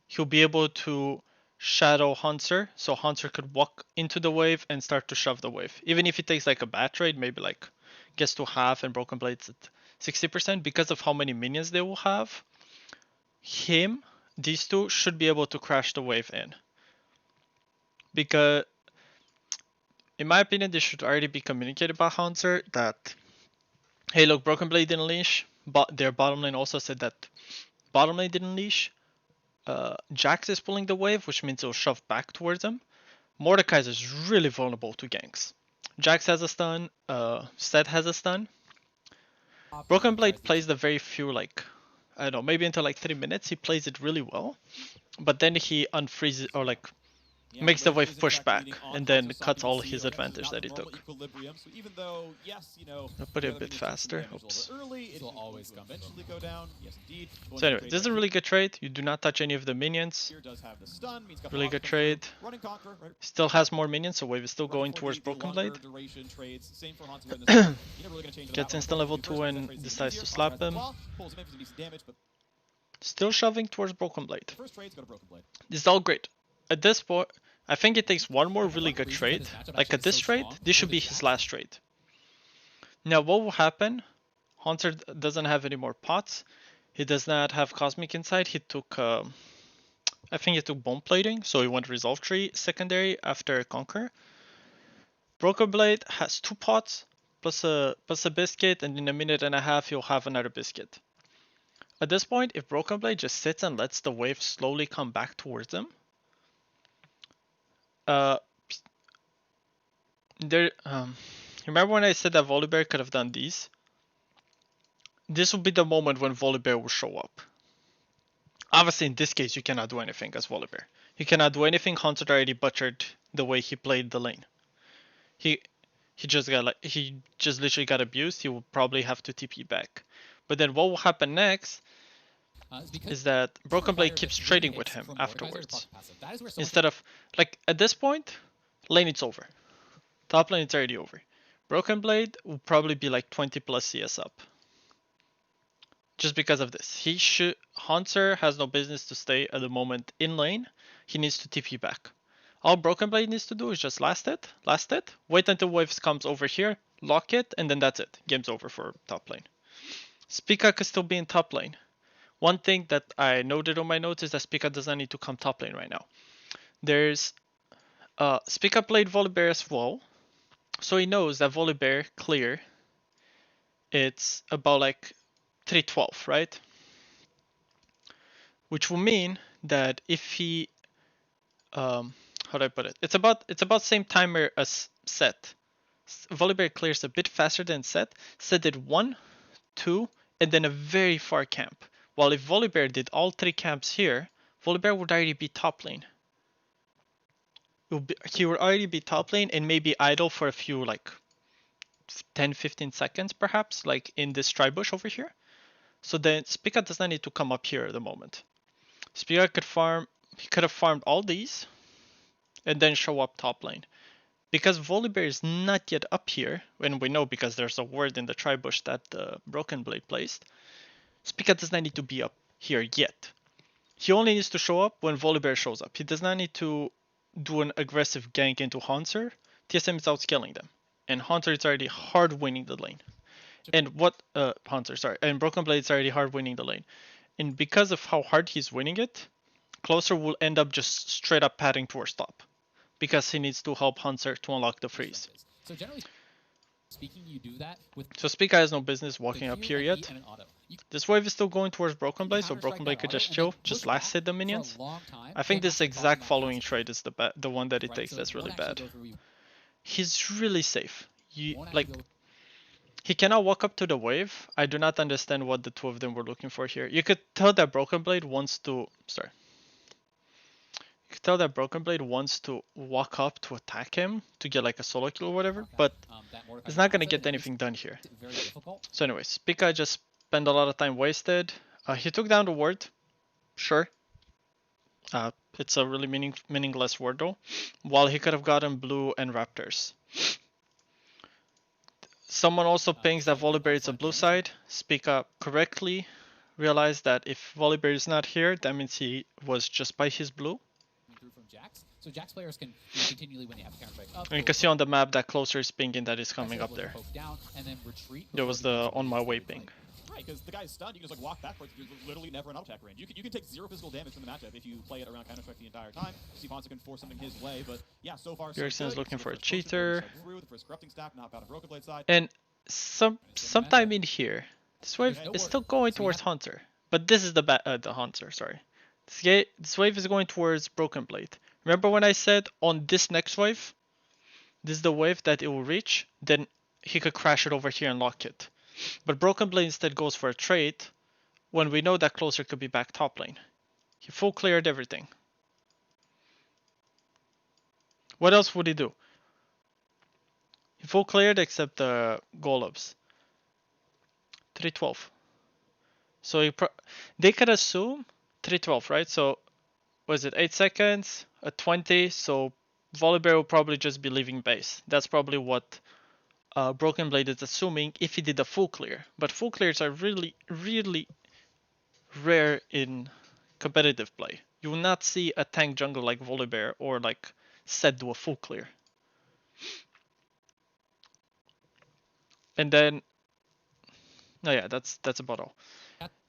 he'll be able to shadow Hunter, so Hunter could walk into the wave and start to shove the wave. Even if he takes like a bad trade, maybe like gets to half and Broken Blade's at 60%, because of how many minions they will have, these two should be able to crash the wave in. Because, in my opinion, this should already be communicated by Hunter that, hey look, Broken Blade didn't leash, but their bottom lane also said that bottom lane didn't leash. Jax is pulling the wave, which means it'll shove back towards him. Mordekaiser is really vulnerable to ganks. Jax has a stun, Seth has a stun. Broken Blade plays the very few, like, I don't know, maybe until like 3 minutes, he plays it really well. But then he unfreezes, or like, makes the wave push back, and then cuts all his advantage that he took. I'll put it a bit faster. Oops. So anyway, this is a really good trade. You do not touch any of the minions. Really good trade. Still has more minions, so wave is still going towards Broken Blade. Gets instant level 2 and decides to slap him. Still shoving towards Broken Blade. This is all great. At this point, I think it takes one more really good trade. Like at this trade, this should be his last trade. Now what will happen? Hunter doesn't have any more pots. He does not have Cosmic inside. He took, I think he took Bone Plating, so he went Resolve Tree secondary after Conquer. Broken Blade has 2 pots plus a biscuit, and in a minute and a half he'll have another biscuit. At this point, if Broken Blade just sits and lets the wave slowly come back towards him, remember when I said that Volibear could have done these? This will be the moment when Volibear will show up. Obviously, in this case, you cannot do anything as Volibear. You cannot do anything. Hunter already butchered the way he played the lane. He just literally got abused. He will probably have to TP back. But then what will happen next because is that Broken Blade fire keeps the 3 trading with hits him from Mordekaiser to afterwards. proc passive. That is where so much Instead of, like, at this point, lane it's over. Top lane it's already over. Broken Blade will probably be like 20 plus CS up. Just because of this. Hunter has no business to stay at the moment in lane. He needs to TP back. All Broken Blade needs to do is just last it, wait until waves comes over here, lock it, and then that's it. Game's over for top lane. Spica could still be in top lane. One thing that I noted on my notes is that Spica does not need to come top lane right now. There's Spica played Volibear as well, so he knows that Volibear clear, it's about like 312, right? Which will mean that if he how do I put it? It's about same timer as Set. Volibear clears a bit faster than Set. Set did 1, 2, and then a very far camp. While if Volibear did all 3 camps here, Volibear would already be top lane. He would already be top lane and maybe idle for a few like 10-15 seconds perhaps, like in this tri-bush over here. So then Spica does not need to come up here at the moment. Spica could have farmed all these and then show up top lane. Because Volibear is not yet up here, and we know because there's a word in the tri-bush that the Broken Blade placed, Spica does not need to be up here yet. He only needs to show up when Volibear shows up. He does not need to do an aggressive gank into Haunter. TSM is outscaling them. And Haunter is already hard winning the lane. And and Broken Blade is already hard winning the lane. And because of how hard he's winning it, Closer will end up just straight up padding towards top. Because he needs to help Hunter to unlock the freeze. So generally speaking, you do that with So Spica has no business walking up here yet. This wave is still going towards Broken Blade, so Broken Blade could just chill, just last hit the minions. I think this exact following trade is the one that he takes that's really bad. He's really safe. He cannot walk up to the wave. I do not understand what the two of them were looking for here. You could tell that Broken Blade wants to walk up to attack him to get like a solo kill or whatever, but it's not gonna get anything done here. So anyways, Spica just spent a lot of time wasted. He took down the ward, sure. It's a really meaningless ward though. While he could have gotten blue and raptors. Someone also pings that Volibear is a blue side. Spica correctly realized that if Volibear is not here, that means he was just by his blue. So Jax players can continually, when they have counterstrike up. And you can see on the map that Closer is pinging that is coming up there. Down and then retreat there was the on my way ping. Right, because the guy's stunned, you can just like walk backwards, you're literally never in auto attack range. You can take 0 physical damage from the matchup if you play it around counterstrike the entire time. See Ponce can force something his way, but yeah, so far so Bjergsen is good. looking So for a the first potion cheater. through, the first corrupting staff, knock out a Broken Blade side. And sometime in here, this wave is still going towards Hunter. But this is the Hunter, sorry. This wave is going towards Broken Blade. Remember when I said on this next wave, this is the wave that it will reach, then he could crash it over here and lock it. But Broken Blade instead goes for a trade when we know that Closer could be back top lane. He full cleared everything. What else would he do? He full cleared except the Golems. 312. So they could assume 312, right? So was it 8 seconds? At 20, so Volibear will probably just be leaving base. That's probably what Broken Blade is assuming if he did a full clear. But full clears are really, really rare in competitive play. You will not see a tank jungle like Volibear or like Set do a full clear. And then, no, yeah, that's about all.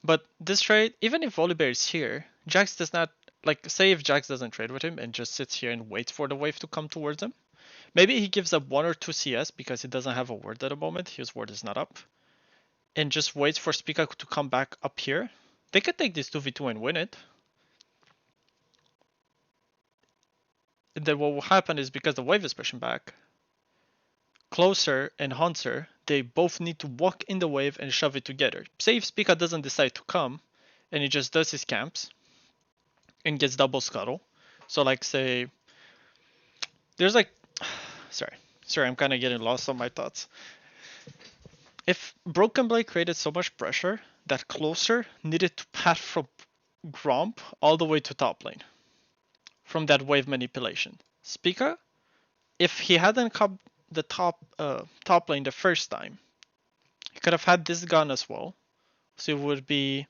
But this trade, even if Volibear is here, Jax does not, like, say if Jax doesn't trade with him and just sits here and waits for the wave to come towards him. Maybe he gives up 1 or 2 CS because he doesn't have a ward at the moment. His ward is not up. And just waits for Spica to come back up here. They could take this 2v2 and win it. And then what will happen is because the wave is pushing back, Closer and Hunter, they both need to walk in the wave and shove it together. Say if Spica doesn't decide to come and he just does his camps and gets double scuttle. So like say, there's like, sorry, I'm kind of getting lost on my thoughts. if Broken Blade created so much pressure that Closer needed to pass from Gromp all the way to top lane from that wave manipulation. Spica, if he hadn't come the top lane the first time, he could have had this gun as well. So it would be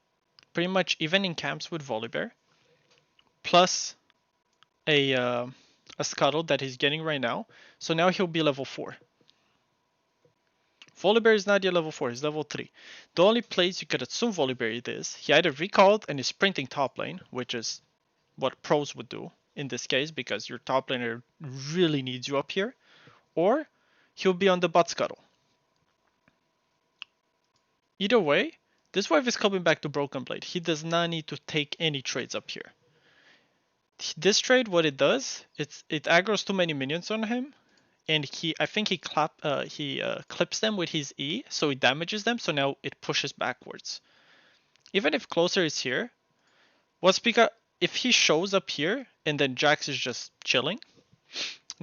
pretty much even in camps with Volibear, plus a scuttle that he's getting right now. So now he'll be level 4. Volibear is not yet level 4, he's level 3. The only place you could assume Volibear is, he either recalled and is sprinting top lane, which is what pros would do in this case, because your top laner really needs you up here, or he'll be on the bot scuttle. Either way, this wave is coming back to Broken Blade. He does not need to take any trades up here. This trade, what it does, it aggroes too many minions on him, and I think he clips them with his E, so it damages them. So now it pushes backwards. Even if Closer is here, what's because if he shows up here and then Jax is just chilling,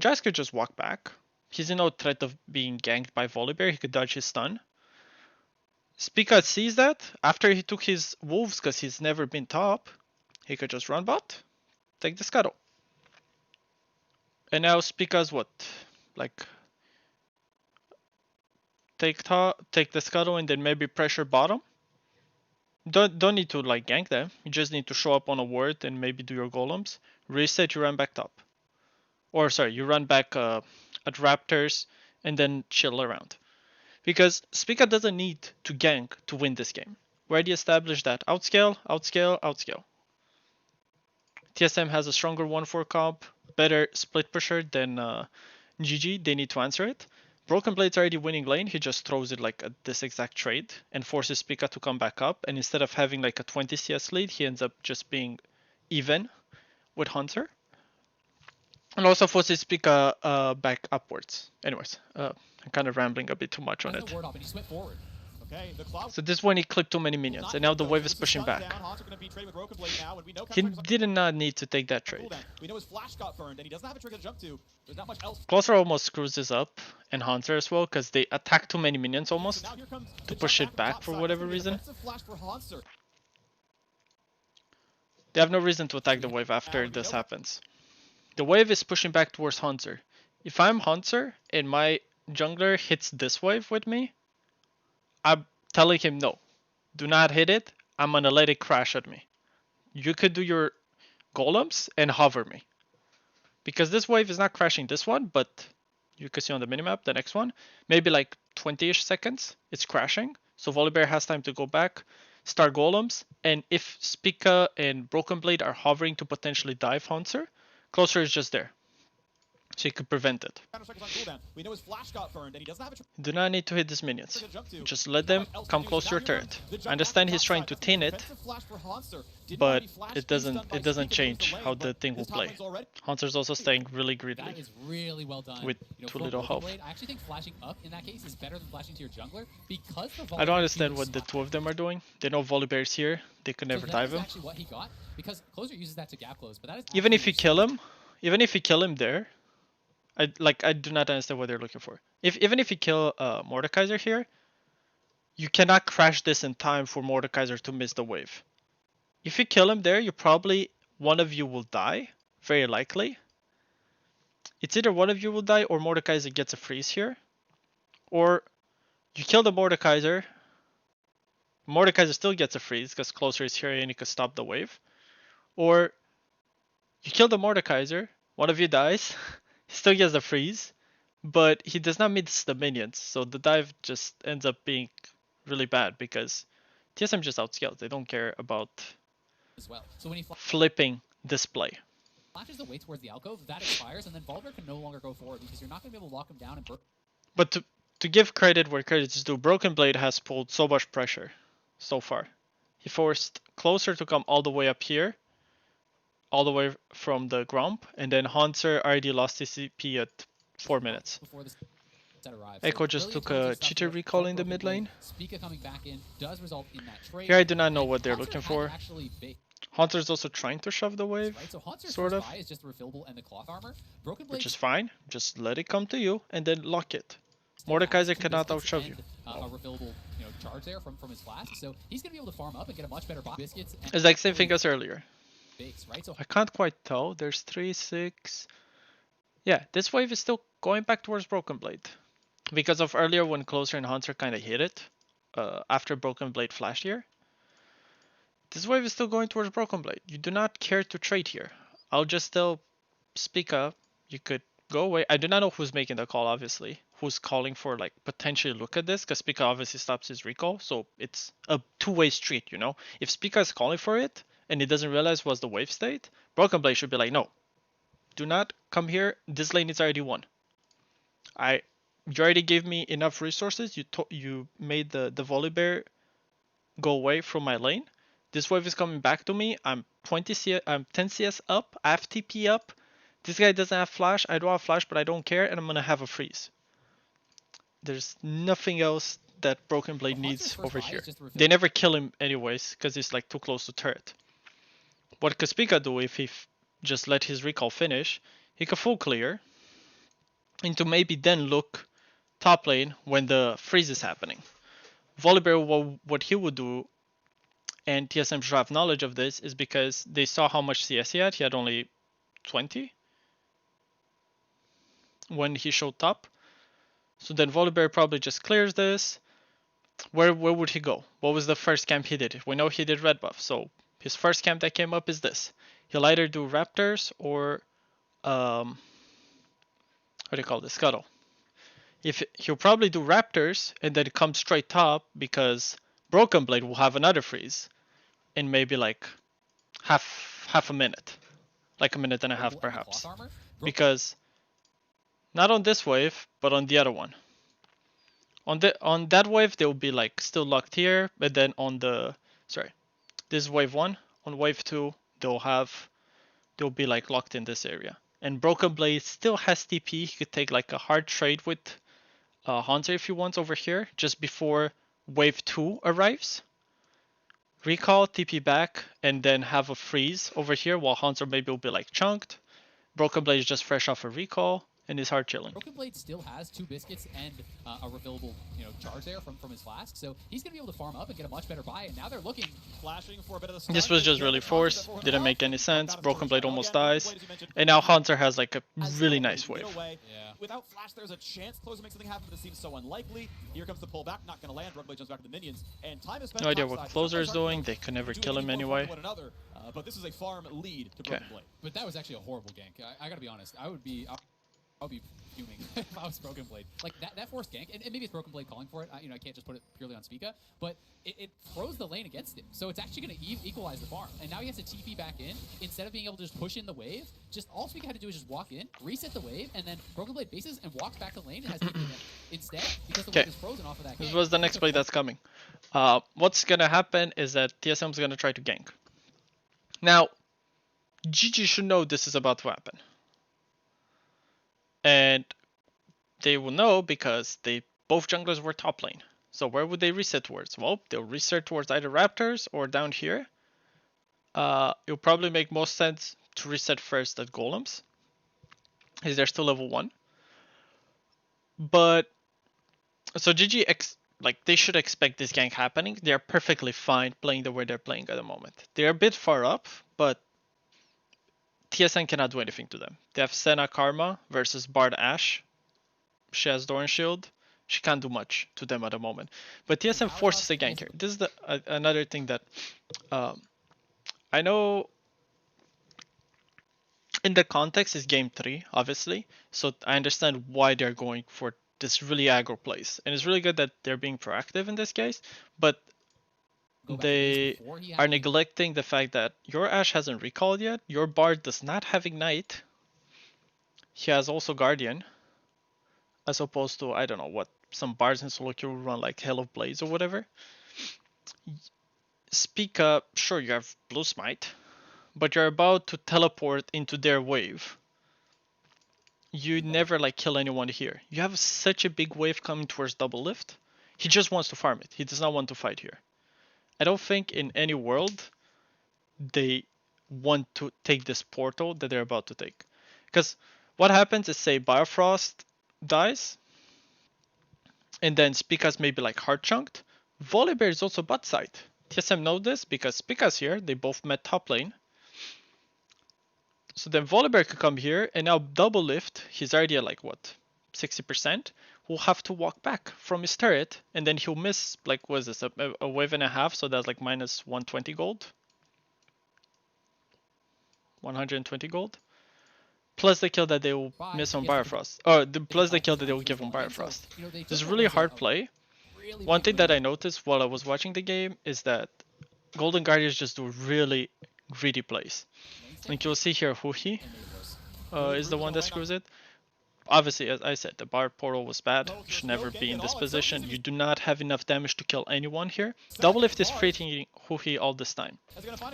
Jax could just walk back. He's in no threat of being ganked by Volibear. He could dodge his stun. Spica sees that after he took his wolves because he's never been top. He could just run bot, take the scuttle. And now Spica's what? Like take the scuttle and then maybe pressure bottom. Don't need to like gank them. You just need to show up on a ward and maybe do your golems. Reset, you run back top. Or sorry, you run back at Raptors and then chill around. Because Spica doesn't need to gank to win this game. We already established that. Outscale, outscale, outscale. TSM has a stronger 1-4 comp, better split pusher than GG. They need to answer it. Broken Blade's already winning lane. He just throws it like at this exact trade and forces Spica to come back up. And instead of having like a 20 CS lead, he ends up just being even with Hunter. And also forces Spica back upwards. Anyways, I'm kind of rambling a bit too much on it. Okay, So this one he clipped too many minions, and now the wave is pushing back. He did not need to take that trade. We know his flash got burned, and he doesn't have a trigger to jump to. There's not much else. Closer almost screws this up, and Haunter as well, because they attack too many minions almost to push it back for whatever reason. They have no reason to attack the wave after this happens. The wave is pushing back towards Hunter. If I'm Hunter and my jungler hits this wave with me, I'm telling him no. Do not hit it. I'm gonna let it crash at me. You could do your golems and hover me. Because this wave is not crashing this one, but you can see on the minimap, the next one, maybe like 20-ish seconds, it's crashing. So Volibear has time to go back, start golems, and if Spica and Broken Blade are hovering to potentially dive Hunter, Closer is just there. So you could prevent it. Do not need to hit these minions. Just let them come close to your turret. I understand he's trying to tin it, but it doesn't change how the thing will play. Hunter's also staying really greedily. That is really well done. With too little health. I actually think flashing up in that case is better than flashing to your jungler because the I don't understand what the two of them are doing. They know Volibear is here. They could never dive him. Actually what he got because Closer uses that to gap close, but that is even if you kill him there, I do not understand what they're looking for. Even if you kill Mordekaiser here, you cannot crash this in time for Mordekaiser to miss the wave. If you kill him there, one of you will die, very likely. It's either one of you will die or Mordekaiser gets a freeze here, or you kill the Mordekaiser. Mordekaiser still gets a freeze because Closer is here and he can stop the wave, or you kill the Mordekaiser, one of you dies. He still gets a freeze, but he does not miss the minions, so the dive just ends up being really bad because TSM just outscales. They don't care about flipping this play. Flashes away towards the alcove, that expires, and then Volibear can no longer go forward because you're not going to be able to lock him down. But to give credit where credit is due, Broken Blade has pulled so much pressure so far. He forced Closer to come all the way up here, all the way from the Gromp, and then Hunter already lost his CP at 4 minutes. Echo just took a cheater recall in the mid lane. Here I do not know what they're looking for. Hunter's also trying to shove the wave, sort of, which is fine. Just let it come to you and then lock it. still has Mordekaiser 2 cannot biscuits outshove you. and a refillable, charge there from his flask. So he's gonna be able to farm up and get a much better biscuits. And It's like same thing as earlier. base, right? So I can't quite tell. There's 3, 6. Yeah, this wave is still going back towards Broken Blade. Because of earlier when Closer and Hunter kind of hit it after Broken Blade flashed here. This wave is still going towards Broken Blade. You do not care to trade here. I'll just tell Spica you could go away. I do not know who's making the call, obviously. Who's calling for like potentially look at this, because Spica obviously stops his recall, so it's a two-way street, you know? If Spica is calling for it and he doesn't realize what's the wave state, Broken Blade should be like, no, do not come here. This lane is already won. You already gave me enough resources. You made the Volibear go away from my lane. This wave is coming back to me. I'm 10 CS up. I have TP up. This guy doesn't have flash. I don't have flash, but I don't care, and I'm gonna have a freeze. There's nothing else that Broken Blade needs over here. They never kill him anyways, because he's like too close to turret. What could Spica do if he just let his recall finish? He could full clear, and to maybe then look top lane when the freeze is happening. Volibear, what he would do, and TSM should have knowledge of this, is because they saw how much CS he had. He had only 20 when he showed top. So then Volibear probably just clears this. Where would he go? What was the first camp he did? We know he did red buff, so his first camp that came up is this. He'll either do Raptors or what do you call this? Scuttle. If he'll probably do Raptors and then come straight top, because Broken Blade will have another freeze in maybe like half a minute, like a minute and a half perhaps, because not on this wave but on the other one. On that wave they'll be like still locked here, but then on this is wave 1. On wave 2 they'll be like locked in this area. And Broken Blade still has TP. He could take like a hard trade with Hunter if he wants over here just before wave 2 arrives. Recall, TP back, and then have a freeze over here while Hunter maybe will be like chunked. Broken Blade is just fresh off a recall and is hard chilling. Broken Blade still has 2 biscuits and a refillable, charge there from his flask, so he's gonna be able to farm up and get a much better buy. And now they're looking, flashing for a bit of the start. This was just really forced, didn't make any sense. Broken Blade almost dies, and now Hunter has like a really nice wave. yeah. Without flash, there's a chance Closer makes something happen, but it seems so unlikely. Here comes the pullback, not gonna land. Broken Blade jumps back to the minions, and time is spent. No idea what Closer is doing. They could never kill him anyway. But this is a farm lead to Broken Blade. But that was actually a horrible gank. I gotta be honest. I'll be fuming if I was Broken Blade. Like that forced gank, and maybe it's Broken Blade calling for it. I can't just put it purely on Spica, but it throws the lane against him. So it's actually going to equalize the farm. And now he has to TP back in instead of being able to just push in the wave. Just all Spica had to do is just walk in, reset the wave, and then Broken Blade bases and walks back the lane and has TP in instead because the wave is frozen off of that. This was the next play that's coming. What's gonna happen is that TSM is gonna try to gank. Now, GG should know this is about to happen. And they will know because both junglers were top lane. So where would they reset towards? Well, they'll reset towards either Raptors or down here. It'll probably make most sense to reset first at Golems, as they're still level 1. But so GG they should expect this gank happening. They're perfectly fine playing the way they're playing at the moment. They're a bit far up, but TSM cannot do anything to them. They have Senna Karma versus Bard Ashe. She has Doran Shield. She can't do much to them at the moment. But TSM forces a gank here. This is another thing that I know in the context is game 3, obviously. So I understand why they're going for this really aggro plays. And it's really good that they're being proactive in this case. But they are neglecting the fact that your Ashe hasn't recalled yet. Your Bard does not have Ignite. He has also Guardian. As opposed to, I don't know, what some Bards in solo queue will run like Hell of Blades or whatever. Spica, sure you have Blue Smite, but you're about to teleport into their wave. You never like kill anyone here. You have such a big wave coming towards double lift. He just wants to farm it. He does not want to fight here. I don't think in any world they want to take this portal that they're about to take. Because what happens is, say Biofrost dies, and then Spica's maybe like hard chunked. Volibear is also bot side. TSM know this because Spica's here, they both met top lane. So then Volibear could come here and now double lift, he's already at like what, 60%? Will have to walk back from his turret and then he'll miss like, what is this, a wave and a half, so that's like minus 120 gold. 120 gold. Plus the kill that they will miss on Bifrost. Or plus the kill that they will give on Bifrost. This is really hard play. One thing that I noticed while I was watching the game is that Golden Guardians just do really greedy plays. Like you'll see here, Huhi is the one that screws it. Obviously, as I said, the bar portal was bad. You should never be in this position. You do not have enough damage to kill anyone here. Double lift is freaking Huhi all this time.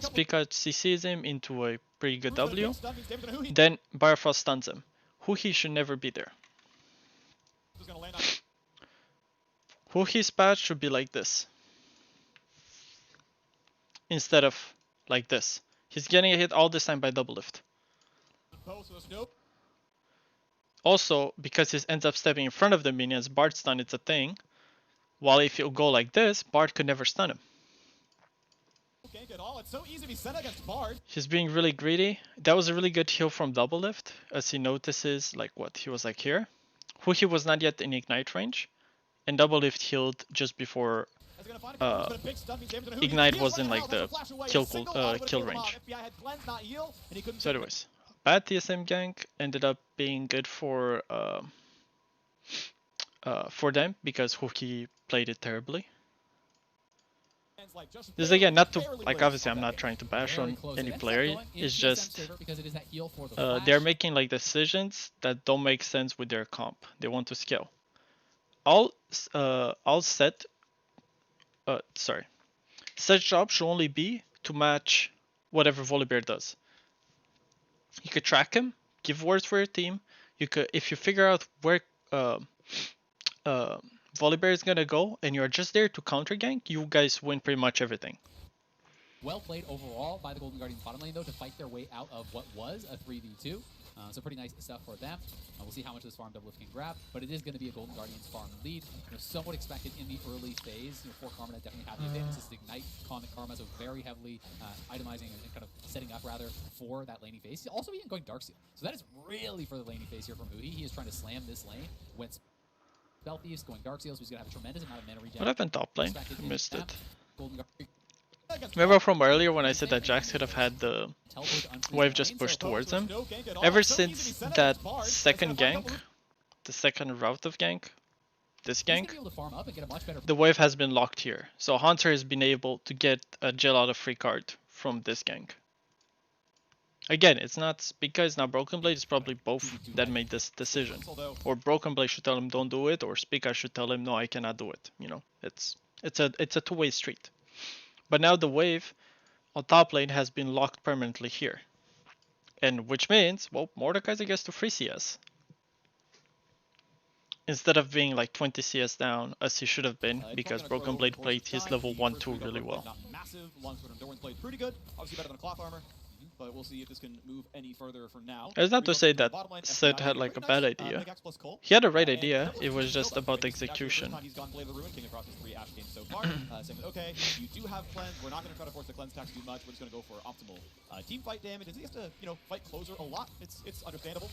Spica CCs him into a pretty good W. Then Bifrost stuns him. Huhi should never be there. Huhi's path should be like this, instead of like this. He's getting hit all this time by double lift. Also, because he ends up stepping in front of the minions, Bard stun is a thing. While if you go like this, Bard could never stun him. He's being really greedy. That was a really good heal from double lift, as he notices like what he was like here. Huhi was not yet in ignite range, and double lift healed just before Ignite was in like the kill range. So anyways, bad TSM gank ended up being good for them because Huki played it terribly. This is again not to like, obviously I'm not trying to bash on any player. It's just they're making like decisions that don't make sense with their comp. They want to scale. All set job should only be to match whatever Volibear does. You could track him, give wards for your team. You could, if you figure out where Volibear is gonna go, and you're just there to counter gank, you guys win pretty much everything. Well played overall by the Golden Guardians bottom lane though to fight their way out of what was a 3v2. So pretty nice stuff for them. We'll see how much of this farm double lift can grab, but it is going to be a Golden Guardians farm lead. Somewhat expected in the early phase. For Karma to definitely have the advantage. This is Ignite calling Karma, so very heavily itemizing and kind of setting up rather for that laning phase. He's also even going Darkseal, so that is really for the laning phase here from Huhi. He is trying to slam this lane. Went Spell Thieves, going Darkseal, so he's going to have a tremendous amount of mana regen. What happened top lane? I missed it. Golden Guardians. Remember from earlier when I said that Jax could have had the wave just pushed towards him? Ever since that second gank, the second route of gank, this gank, the wave has been locked here. So Hunter has been able to get a Gelato free card from this gank. Again, it's not Spica, it's not Broken Blade, it's probably both that made this decision. Or Broken Blade should tell him don't do it, or Spica should tell him no, I cannot do it. You know, it's a two-way street. But now the wave on top lane has been locked permanently here. And which means, well, Mordekaiser gets to free CS. Instead of being like 20 CS down, as he should have been, because Broken Blade played his level 1-2 really well. Pretty good, obviously better than a cloth armor. But we'll see if this can move any further for now. It's not to say that Sid had like a bad idea. He had a right idea, it was just about execution. He's gone play the Ruin King across his 3 Ashe games so far. Saying, okay, you do have cleanse, we're not going to try to force the cleanse tax too much, we're just going to go for optimal team fight damage. And he has to, fight closer a lot, it's understandable.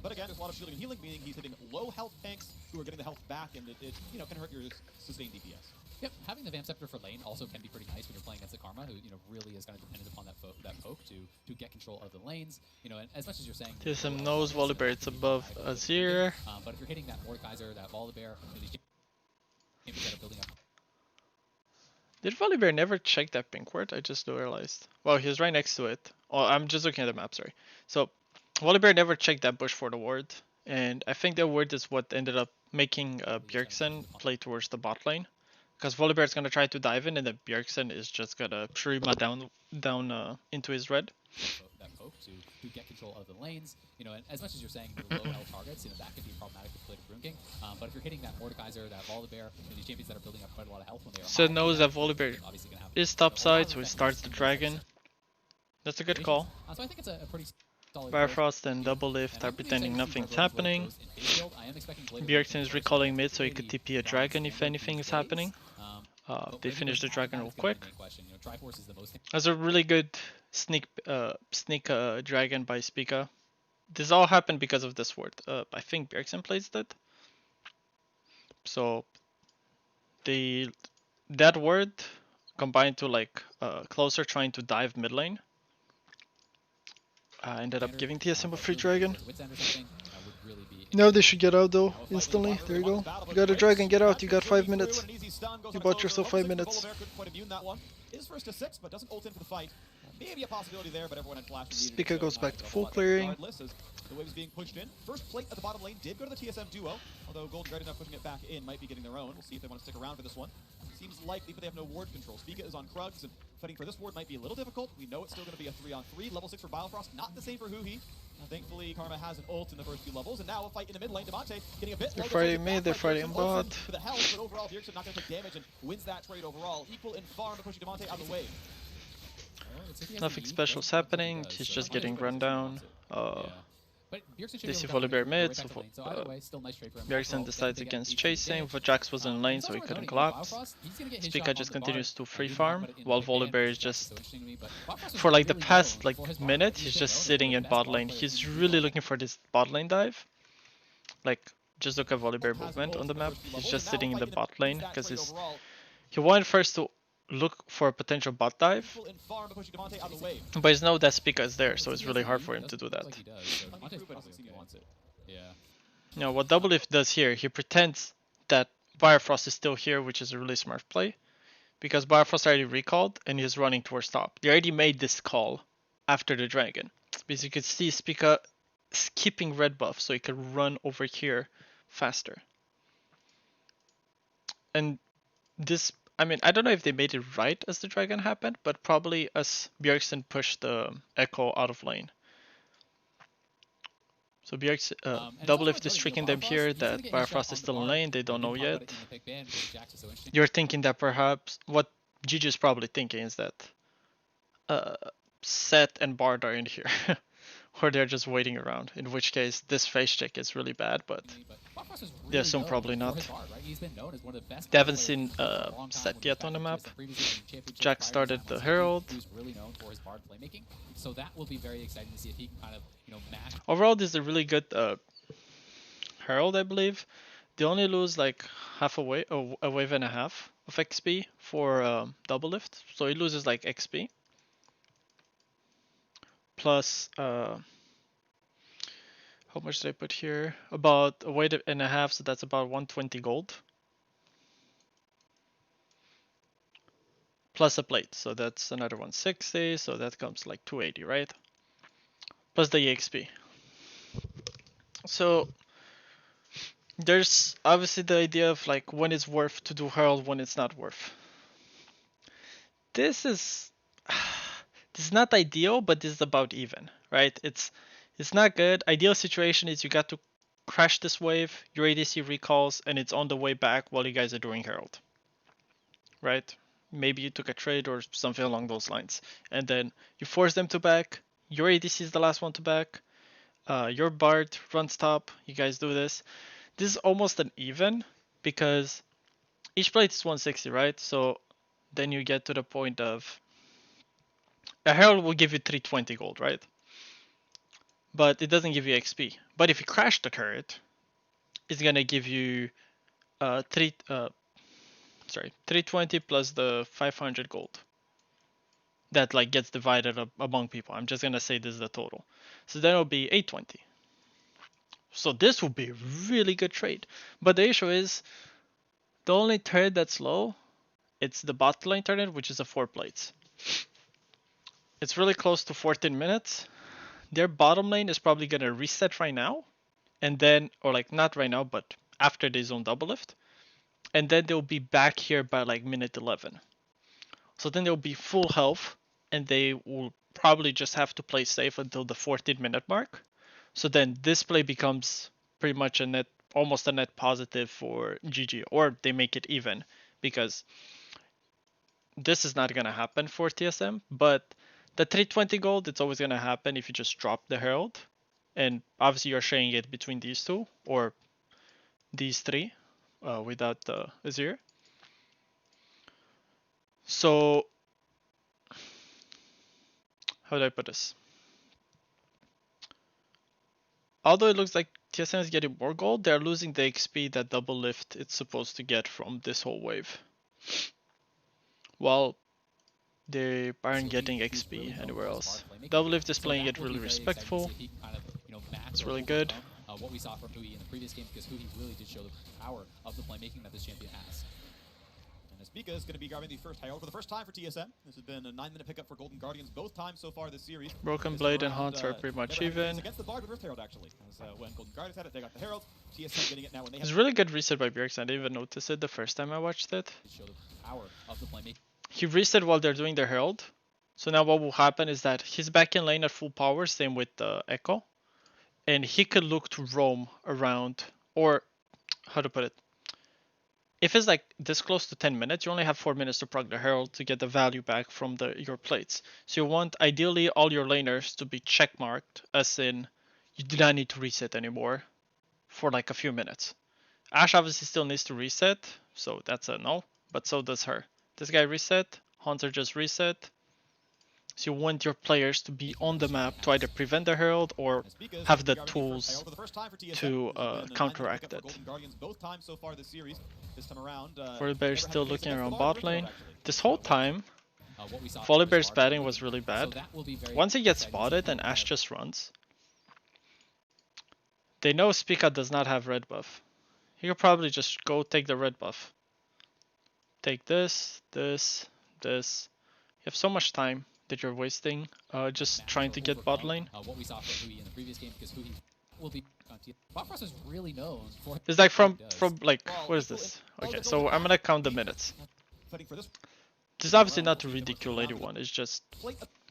But again, there's a lot of shielding and healing, meaning he's hitting low health tanks who are getting the health back, and it can hurt your sustained DPS. Yep, having the Vamp Scepter for lane also can be pretty nice when you're playing against the Karma, who really is kind of dependent upon that poke to get control of the lanes. And as much as you're saying, TSM knows Volibear, it's above Azir. But if you're hitting that Mordekaiser, that Volibear, these games that are building up. Did Volibear never check that pink ward? I just realized. Well, he was right next to it. Oh, I'm just looking at the map, sorry. So Volibear never checked that bush for the ward, and I think the ward is what ended up making Bjergsen play towards the bot lane. Because Volibear is going to try to dive in, and then Bjergsen is just going to Shurima down into his red. That poke to get control of the lanes. And as much as you're saying low health targets, that could be problematic with play to Ruin King. But if you're hitting that Mordekaiser, that Volibear, these champions that are building up quite a lot of health when they are Sid knows that Volibear is top side, so he starts the dragon. That's a good call. So I think it's a pretty solid first. Bifrost and Double Lift And are I'm gonna be excited pretending to see nothing's where Blade happening. goes in face build. I am expecting Blade to Bjergsen first. is recalling mid That's so he could pretty TP a balanced dragon if standard anything these is days. happening. But They when finished the you have dragon that, real it's gonna be quick. the main question. You know, Triforce is the most. That's a really good sneak dragon by Spica. This all happened because of this ward. I think Bjergsen plays that. So that word combined to like closer trying to dive mid lane ended up giving TSM a free dragon. Now they should get out though, instantly. There you go. You got a dragon, get out, you got 5 minutes. You bought yourself 5 minutes. Is first to 6, but doesn't ult in for the fight. Maybe a possibility there, but everyone had flash. Spica goes back to full clearing. Regardless, as the wave is being pushed in. First plate at the bottom lane did go to the TSM duo, although Golden Guardian not pushing it back in, might be getting their own. We'll see if they want to stick around for this one. Seems likely, but they have no ward control. Spica is on Krugs, and fighting for this ward might be a little difficult. We know it's still going to be a 3-on-3. Level 6 for Biofrost, not the same for Huhi. Thankfully, Karma has an ult in the first few levels, and now a fight in the mid lane. Demonte getting a bit. They're fighting mid, they're fighting bot. For the health, but overall, Bjergsen not going to take damage and wins that trade overall. Equal in farm, but pushing Demonte out of the way. Nothing special is happening, he's just getting run down. They see Volibear mid, so Bjergsen decides against chasing. Jax was in lane so he couldn't collapse. Spica just continues to free farm, while Volibear is just, for like the past like minute, he's just sitting in bot lane. He's really looking for this bot lane dive. Like, just look at Volibear movement on the map. He's just sitting in the bot lane because he wanted first to look for a potential bot dive, but it's know that Spica is there, so it's really hard for him to do that. Now, what Double Lift does here, he pretends that Bifrost is still here, which is a really smart play, because Bifrost already recalled and he's running towards top. They already made this call after the dragon, because you could see Spica skipping red buff so he could run over here faster. And this, I mean, I don't know if they made it right as the dragon happened, but probably as Bjergsen pushed the Echo out of lane. So Bjergsen, Double Lift is tricking them here that Bifrost is still in lane, they don't know yet. You're thinking that perhaps, what GG is probably thinking is that Sett and Bard are in here. Or they're just waiting around, in which case this face check is really bad, but they assume probably not. They haven't seen Sett yet on the map. Jack started the Herald. So that will be very exciting to see if he can kind of, match. Overall, this is a really good Herald, I believe. They only lose like half a wave, a wave and a half of XP for Double Lift, so he loses like XP. Plus, how much did I put here? About a wave and a half, so that's about 120 gold. Plus a plate, so that's another 160, so that comes like 280, right? Plus the EXP. So there's obviously the idea of like when it's worth to do Herald, when it's not worth. This is not ideal, but this is about even, right? It's not good. Ideal situation is you got to crash this wave, your ADC recalls, and it's on the way back while you guys are doing Herald, right? Maybe you took a trade or something along those lines, and then you force them to back. Your ADC is the last one to back. Your Bard runs top. You guys do this. This is almost an even because each plate is 160, right? So then you get to the point of a Herald will give you 320 gold, right? But it doesn't give you XP. But if you crash the turret, it's gonna give you 320 plus the 500 gold. That like gets divided up among people. I'm just gonna say this is the total. So then it'll be 820. So this will be a really good trade. But the issue is the only turret that's low, it's the bot lane turret, which is a 4 plates. It's really close to 14 minutes. Their bottom lane is probably gonna reset right now. And then, or like not right now, but after they zone Double Lift. And then they'll be back here by like minute 11. So then they'll be full health and they will probably just have to play safe until the 14-minute mark. So then this play becomes pretty much a net, almost a net positive for GG, or they make it even because this is not going to happen for TSM, but The 320 gold, it's always gonna happen if you just drop the Herald. And obviously you're sharing it between these two, or these three, without the Azir. So, how do I put this? Although it looks like TSM is getting more gold, they're losing the XP that double lift it's supposed to get from this whole wave. While they aren't getting XP anywhere else. Double lift is playing it really respectful. It's really good. What we saw from Hui in the previous game, because Hui really did show the power of the playmaking that this champion has. And Aspika is going to be grabbing the first Herald for the first time for TSM. This has been a 9-minute pickup for Golden Guardians both times so far this series. Broken Blade and Haunts are pretty much even. Against the Bard with Rift Herald, actually. As when Golden Guardians had it, they got the Herald. TSM getting it now when they have It's really good reset by Bjergsen. I didn't even notice it the first time I watched it. Show the power of the playmaking. He reset while they're doing their Herald. So now what will happen is that he's back in lane at full power, same with Echo. And he could look to roam around, or how to put it. If it's like this close to 10 minutes, you only have 4 minutes to proc the Herald to get the value back from your plates. So you want ideally all your laners to be checkmarked, as in you do not need to reset anymore for like a few minutes. Ashe obviously still needs to reset, so that's a no, but so does her. This guy reset, Hunter just reset. So you want your players to be on the map to either prevent the Herald or have the tools to counteract it. Volibear still looking around bot lane. This whole time, Volibear's batting was really bad. Once he gets spotted and Ashe just runs, they know Spica does not have red buff. He could probably just go take the red buff. Take this, this, this. You have so much time that you're wasting just trying to get bot lane. What we saw from Hui in the previous game, because Hui will be Bot Frost is really known for. It's like from like, what is this? Okay, so I'm gonna count the minutes. This is obviously not to ridicule anyone, it's just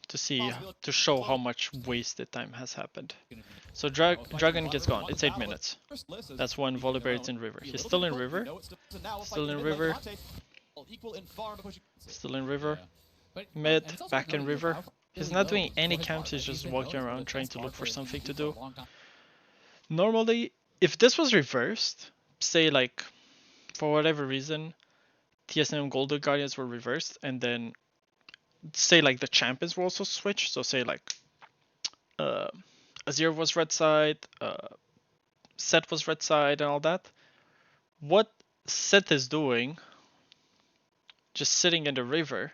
to see, to show how much wasted time has happened. So Dragon gets gone, it's 8 minutes. That's when Volibear is in river. He's still in river. Still in river. Still in river. Mid, back in river. He's not doing any camps, he's just walking around trying to look for something to do. Normally, if this was reversed, say like, for whatever reason, TSM Golden Guardians were reversed, and then say like the champions were also switched, so say like Azir was red side, Set was red side and all that. What Set is doing, just sitting in the river,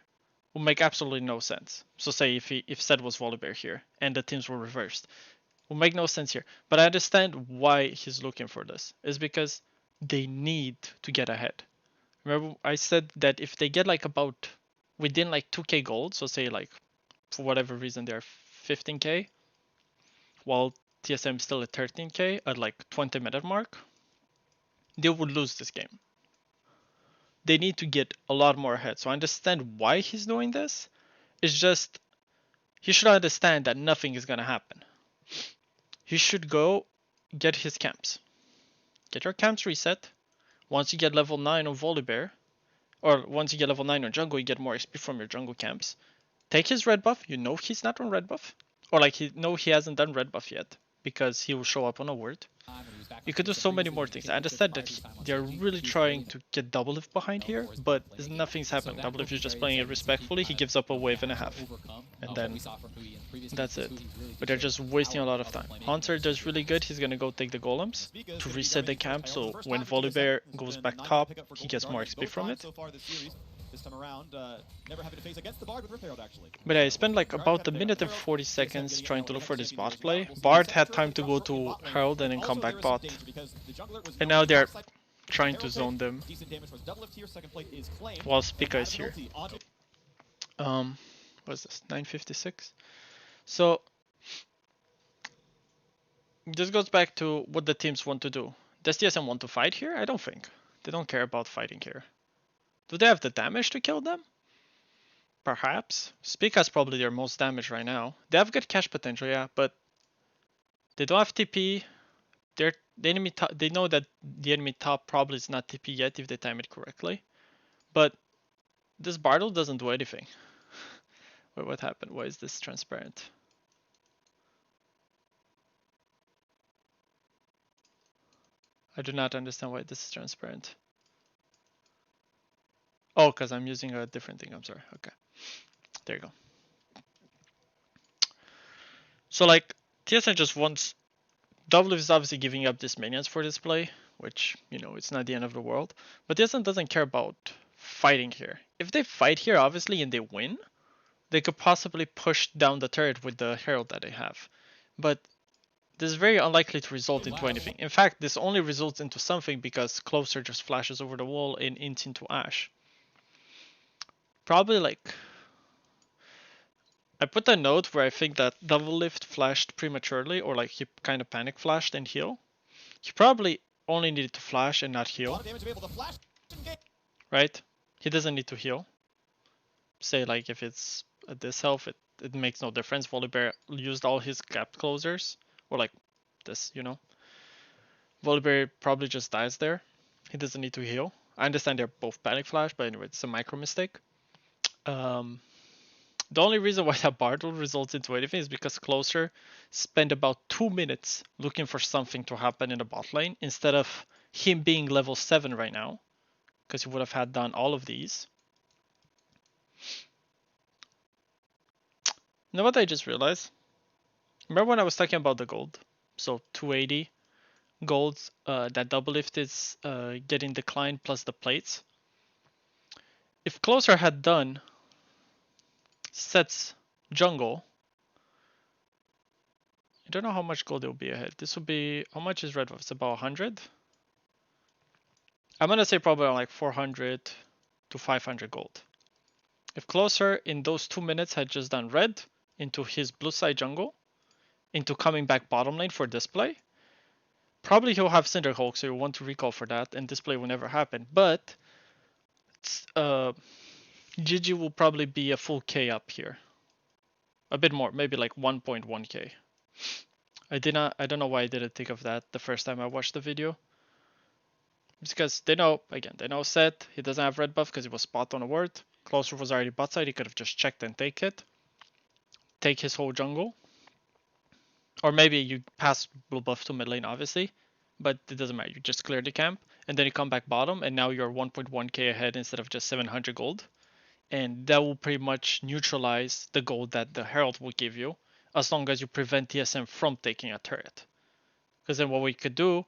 will make absolutely no sense. So say if Set was Volibear here and the teams were reversed, will make no sense here. But I understand why he's looking for this. It's because they need to get ahead. Remember I said that if they get like about within like 2k gold, so say like for whatever reason they're 15k, while TSM is still at 13k at like 20-minute mark, they would lose this game. They need to get a lot more ahead. So I understand why he's doing this. It's just, he should understand that nothing is gonna happen. He should go get his camps. Get your camps reset. Once you get level 9 on Volibear, or once you get level 9 on jungle, you get more XP from your jungle camps. Take his red buff. You know he's not on red buff. Or like he hasn't done red buff yet, because he will show up on a word. You could do so many more things. I understand that they're really trying to get double lift behind here, but nothing's happening. Double lift is just playing it respectfully. He gives up a wave and a half, and then that's it. But they're just wasting a lot of time. Hunter does really good. He's gonna go take the golems to reset the camp, so when Volibear goes back top, he gets more XP from it. This time around, never having to face against the Bard with Rift Herald, actually. But I spent like about a minute and 40 seconds trying to look for this bot play. Bard had time to go to Herald and then come back bot. And now they're trying to zone them while Spica is here. What's this? 956? So this goes back to what the teams want to do. Does TSM want to fight here? I don't think. They don't care about fighting here. Do they have the damage to kill them? Perhaps. Spica's probably their most damage right now. They have good cash potential, yeah, but they don't have TP. The enemy they know that the enemy top probably is not TP yet if they time it correctly. But this Bartle doesn't do anything. Wait, what happened? Why is this transparent? I do not understand why this is transparent. Oh, because I'm using a different thing. I'm sorry. Okay. There you go. So like TSM just wants W is obviously giving up these minions for this play, which, you know, it's not the end of the world. But TSM doesn't care about fighting here. If they fight here, obviously, and they win, they could possibly push down the turret with the Herald that they have. But this is very unlikely to result into anything. In fact, this only results into something because Closer just flashes over the wall and into Ashe. Probably like I put a note where I think that Double Lift flashed prematurely, or like he kind of panic flashed and heal. He probably only needed to flash and not heal. Right? He doesn't need to heal. Say like if it's at this health, it makes no difference. Volibear used all his gap closers. Or like this, you know. Volibear probably just dies there. He doesn't need to heal. I understand they're both panic flash, but anyway, it's a micro mistake. The only reason why that Bartle results into anything is because Closer spent about 2 minutes looking for something to happen in the bot lane instead of him being level 7 right now, because he would have had done all of these. You know what I just realized? Remember when I was talking about the gold? So 280 gold, that double lift is getting declined plus the plates. If Closer had done sets jungle, I don't know how much gold it will be ahead. This will be, how much is red buff? It's about 100. I'm gonna say probably like 400 to 500 gold. If Closer in those 2 minutes had just done red into his blue side jungle, into coming back bottom lane for display, probably he'll have Cinder Hulk, so you'll want to recall for that, and display will never happen. But GG will probably be a full K up here. A bit more, maybe like 1.1k. I don't know why I didn't think of that the first time I watched the video. It's because they know, again, they know Set, he doesn't have red buff because he was spot on a word. Closer was already bot side, he could have just checked and take it. Take his whole jungle. Or maybe you pass blue buff to mid lane, obviously. But it doesn't matter, you just clear the camp. And then you come back bottom, and now you're 1.1k ahead instead of just 700 gold. And that will pretty much neutralize the gold that the Herald will give you, as long as you prevent TSM from taking a turret. Because then what we could do,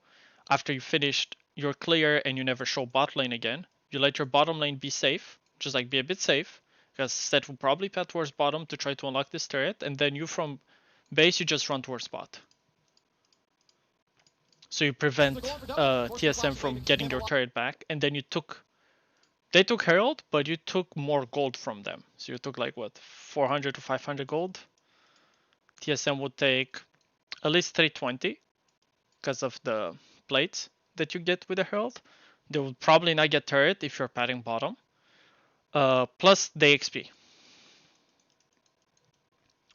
after you finished your clear and you never show bot lane again, you let your bottom lane be safe, just like be a bit safe, because Set will probably path towards bottom to try to unlock this turret, and then you from base, you just run towards bot. So you prevent TSM from getting their turret back, and then they took Herald, but you took more gold from them. So you took like what, 400 to 500 gold? TSM would take at least 320 because of the plates that you get with the Herald. They would probably not get turret if you're padding bottom. Plus the XP.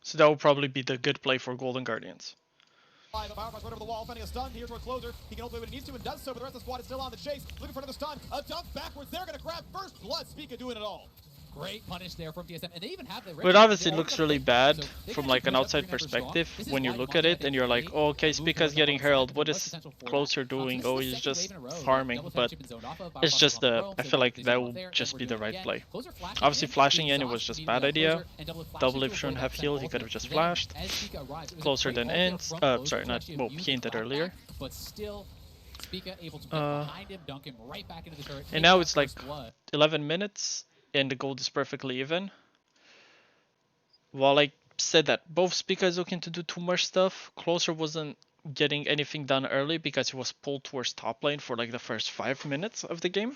So that will probably be the good play for Golden Guardians. The power punch right over the wall, finding a stun here to a Closer. He can only do what he needs to and does so, but the rest of the squad is still on the chase. Looking for another stun. A dunk backwards. They're going to grab first blood. Spica doing it all. Great punish there from TSM, and they even have the. But obviously it looks really bad from like an outside perspective when you look at it and you're like, oh, okay, Spica's getting Herald. What is Closer doing? Oh, he's just farming. But it's just I feel like that will just be the right play. Obviously flashing in, it was just a bad idea. Double Lift shouldn't have healed, he could have just flashed. Closer than ends. Sorry, not, well, he hinted earlier. But still, Spica able to get behind him, dunk him right back into the turret. And now it's like 11 minutes and the gold is perfectly even. While I said that both Spica is looking to do too much stuff, Closer wasn't getting anything done early because he was pulled towards top lane for like the first 5 minutes of the game.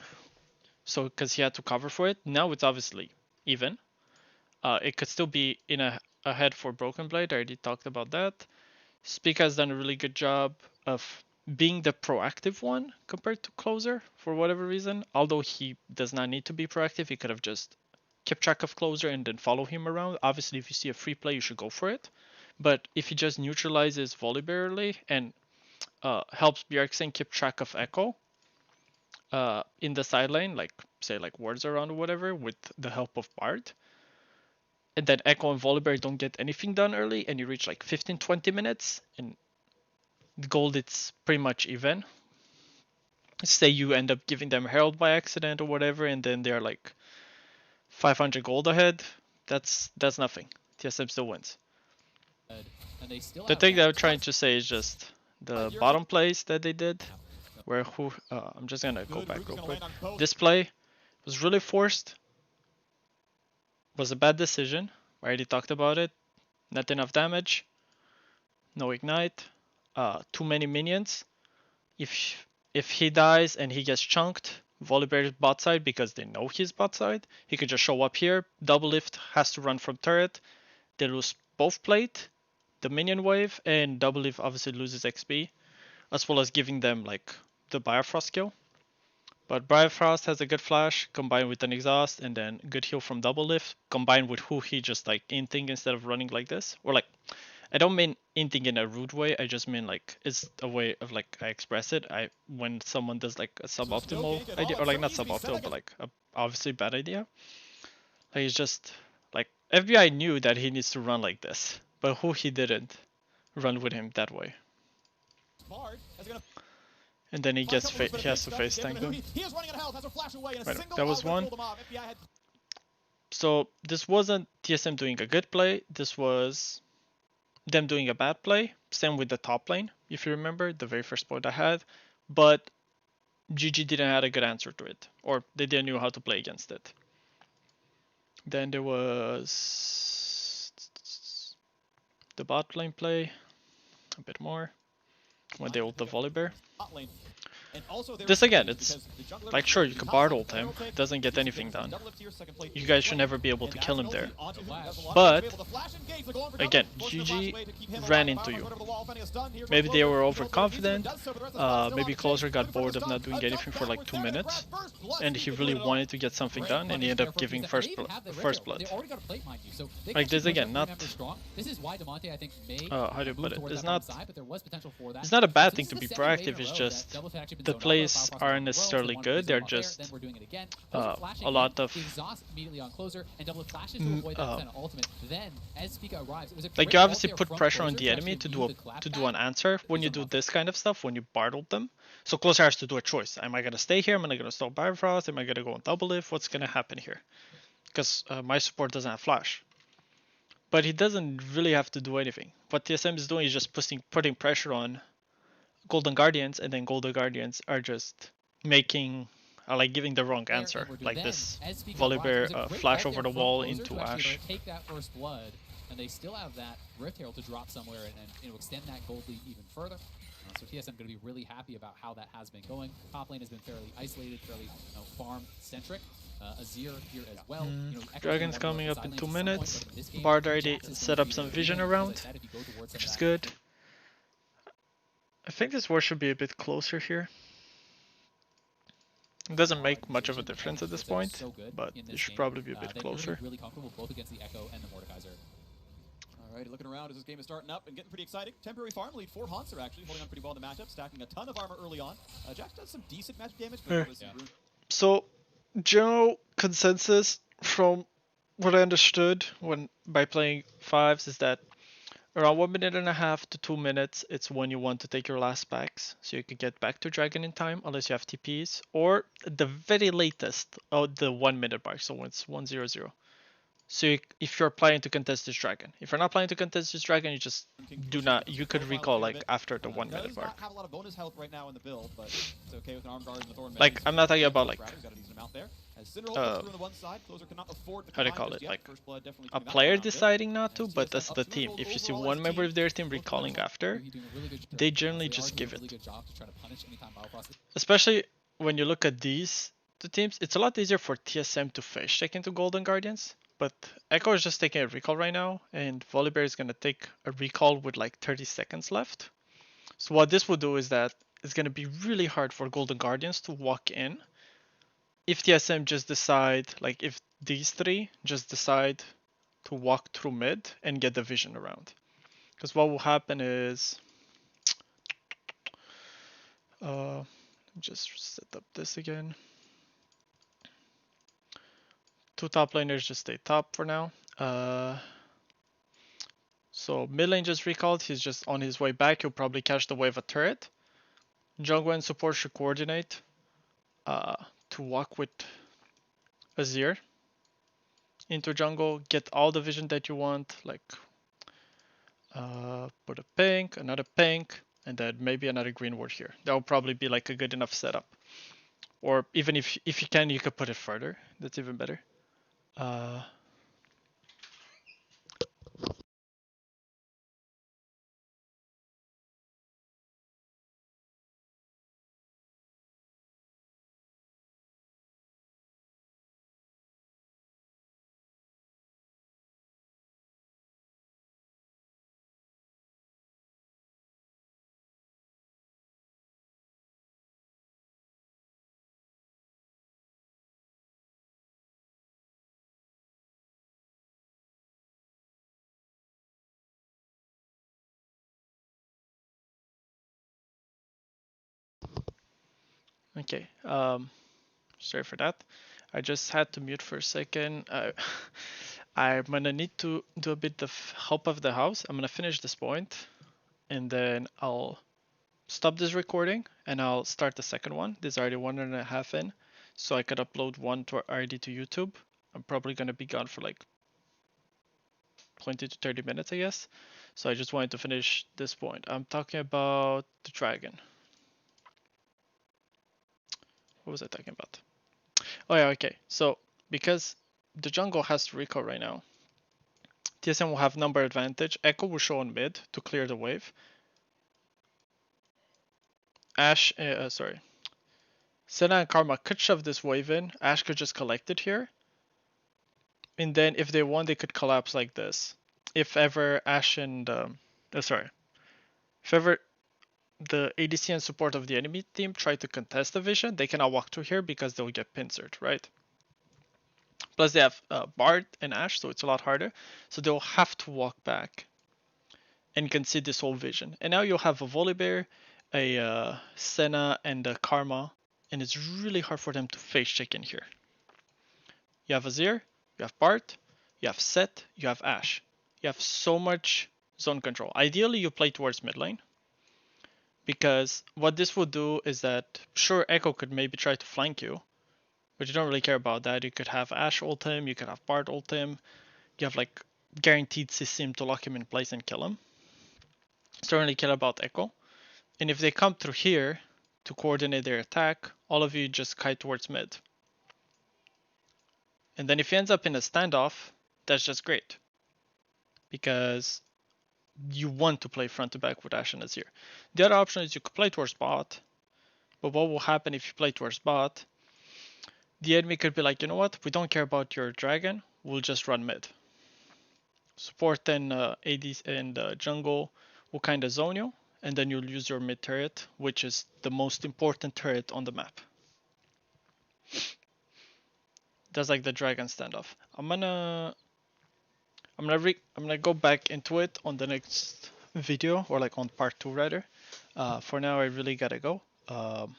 So because he had to cover for it. Now it's obviously even. It could still be in ahead for Broken Blade. I already talked about that. Spica has done a really good job of being the proactive one compared to Closer for whatever reason. Although he does not need to be proactive, he could have just kept track of Closer and then follow him around. Obviously, if you see a free play, you should go for it. But if he just neutralizes Volibear early and helps Bjergsen keep track of Echo in the side lane, like say like wards around or whatever, with the help of Bard, and then Echo and Volibear don't get anything done early, and you reach like 15-20 minutes, and gold it's pretty much even. Say you end up giving them Herald by accident or whatever, and then they're like 500 gold ahead. That's nothing. TSM still wins. And they still The have thing that I'm that. trying to say is just the bottom plays that they did, where I'm just gonna go back real quick. This play was really forced. Was a bad decision. I already talked about it. Not enough damage. No ignite. Too many minions. If he dies and he gets chunked, Volibear's bot side, because they know he's bot side, he could just show up here. Double lift has to run from turret. They lose both plate, the minion wave, and double lift obviously loses XP, as well as giving them like the Bifrost kill. But Bifrost has a good flash combined with an exhaust, and then good heal from double lift combined with who he just like inting instead of running like this, or like I don't mean inting in a rude way. I just mean like it's a way of like I express it. When someone does like a suboptimal idea, or like not suboptimal, but like a obviously bad idea. Like it's just like FBI knew that he needs to run like this, but who he didn't run with him that way. And then he has to face tank them. Right, that was one. So this wasn't TSM doing a good play. This was them doing a bad play. Same with the top lane, if you remember, the very first point I had. But GG didn't have a good answer to it, or they didn't know how to play against it. Then there was the bot lane play, a bit more, when they ult the Volibear. This again, it's like sure you can bard ult him, doesn't get anything done. You guys should never be able to kill him there. But again, GG ran into you. Maybe they were overconfident. Maybe Closer got bored of not doing anything for like 2 minutes, and he really wanted to get something done, and he ended up giving first blood. Like this again, not how do you put it? It's not a bad thing to be proactive. It's just the plays aren't necessarily good. They're just a lot of like you obviously put pressure on the enemy to do an answer when you do this kind of stuff, when you bartled them. So Closer has to do a choice. Am I gonna stay here? Am I gonna stop Bifrost? Am I gonna go on double lift? What's gonna happen here? Because my support doesn't have flash. But he doesn't really have to do anything. What TSM is doing is just putting pressure on Golden Guardians, and then Golden Guardians are just making like giving the wrong answer, like this Volibear flash over the wall into Ashe. Take that first blood, and they still have that Rift Herald to drop somewhere and extend that gold lead even further. So TSM going to be really happy about how that has been going. Top lane has been fairly isolated, fairly farm centric. Azir here as well. Dragon's coming up in 2 minutes. Bard already set up some vision around, which is good. I think this war should be a bit closer here. It doesn't make much of a difference at this point, but it should probably be a bit closer. Really comfortable both against the Echo and the Mordekaiser. Alrighty, looking around as this game is starting up and getting pretty exciting. Temporary farm lead for Hanser actually, holding on pretty well in the matchup, stacking a ton of armor early on. Jax does some decent magic damage, but So, general consensus from what I understood by playing fives is that around 1.5 to 2 minutes, it's when you want to take your last packs, so you can get back to Dragon in time, unless you have TPs, or the very latest, the 1 minute mark, so when it's 1-0-0. So if you're planning to contest this Dragon. If you're not planning to contest this Dragon, you just do not, you could recall like after the 1 minute mark. Have a lot of bonus health right now in the build, but it's okay with an arm guard and the Thorn. Like, I'm not talking about like, how do you call it, like a player deciding not to, but that's the team. If you see one member of their team recalling after, they generally just give it. Especially when you look at these two teams, it's a lot easier for TSM to fish check into Golden Guardians, but Echo is just taking a recall right now, and Volibear is going to take a recall with like 30 seconds left. So what this will do is that it's going to be really hard for Golden Guardians to walk in if TSM just decide, like if these three just decide to walk through mid and get the vision around. Because what will happen is, just set up this again. Two top laners just stay top for now. Uh, so mid lane just recalled. He's just on his way back. He'll probably catch the wave of turret. Jungle and support should coordinate uh, to walk with Azir into jungle, get all the vision that you want, like put a pink, another pink, and then maybe another green ward here. That will probably be like a good enough setup. Or even if you can, you could put it further. That's even better. Uh, okay. Sorry for that. I just had to mute for a second. I'm gonna need to do a bit of help of the house. I'm gonna finish this point, and then I'll stop this recording, and I'll start the second one. This is already 1.5 in, so I could upload one to already to YouTube. I'm probably gonna be gone for like 20 to 30 minutes, I guess. So I just wanted to finish this point. I'm talking about the dragon. What was I talking about? Oh yeah, okay. So because the jungle has to recall right now, TSM will have number advantage. Echo will show on mid to clear the wave. Sorry. Senna and Karma could shove this wave in. Ashe could just collect it here. And then if they want, they could collapse like this. If ever Ashe and sorry, if ever the ADC and support of the enemy team try to contest the vision, they cannot walk through here because they'll get pincered, right? Plus they have Bard and Ashe, so it's a lot harder. So they'll have to walk back and concede this whole vision. And now you'll have a Volibear, a Senna, and a Karma, and it's really hard for them to face check in here. You have Azir, you have Bart, you have Set, you have Ashe. You have so much zone control. Ideally, you play towards mid lane, because what this would do is that, sure, Echo could maybe try to flank you, but you don't really care about that. You could have Ashe ult him, you could have Bart ult him, you have like guaranteed system to lock him in place and kill him. So don't really care about Echo. And if they come through here to coordinate their attack, all of you just kite towards mid. And then if he ends up in a standoff, that's just great. Because you want to play front to back with Ashe and Azir. The other option is you could play towards bot, but what will happen if you play towards bot? The enemy could be like, you know what, we don't care about your dragon, we'll just run mid. Support and AD and jungle will kind of zone you, and then you'll use your mid turret, which is the most important turret on the map. That's like the dragon standoff. I'm gonna go back into it on the next video, or like on part 2 rather. For now, I really gotta go. But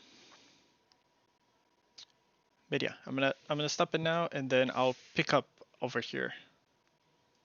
yeah, I'm gonna stop it now, and then I'll pick up over here.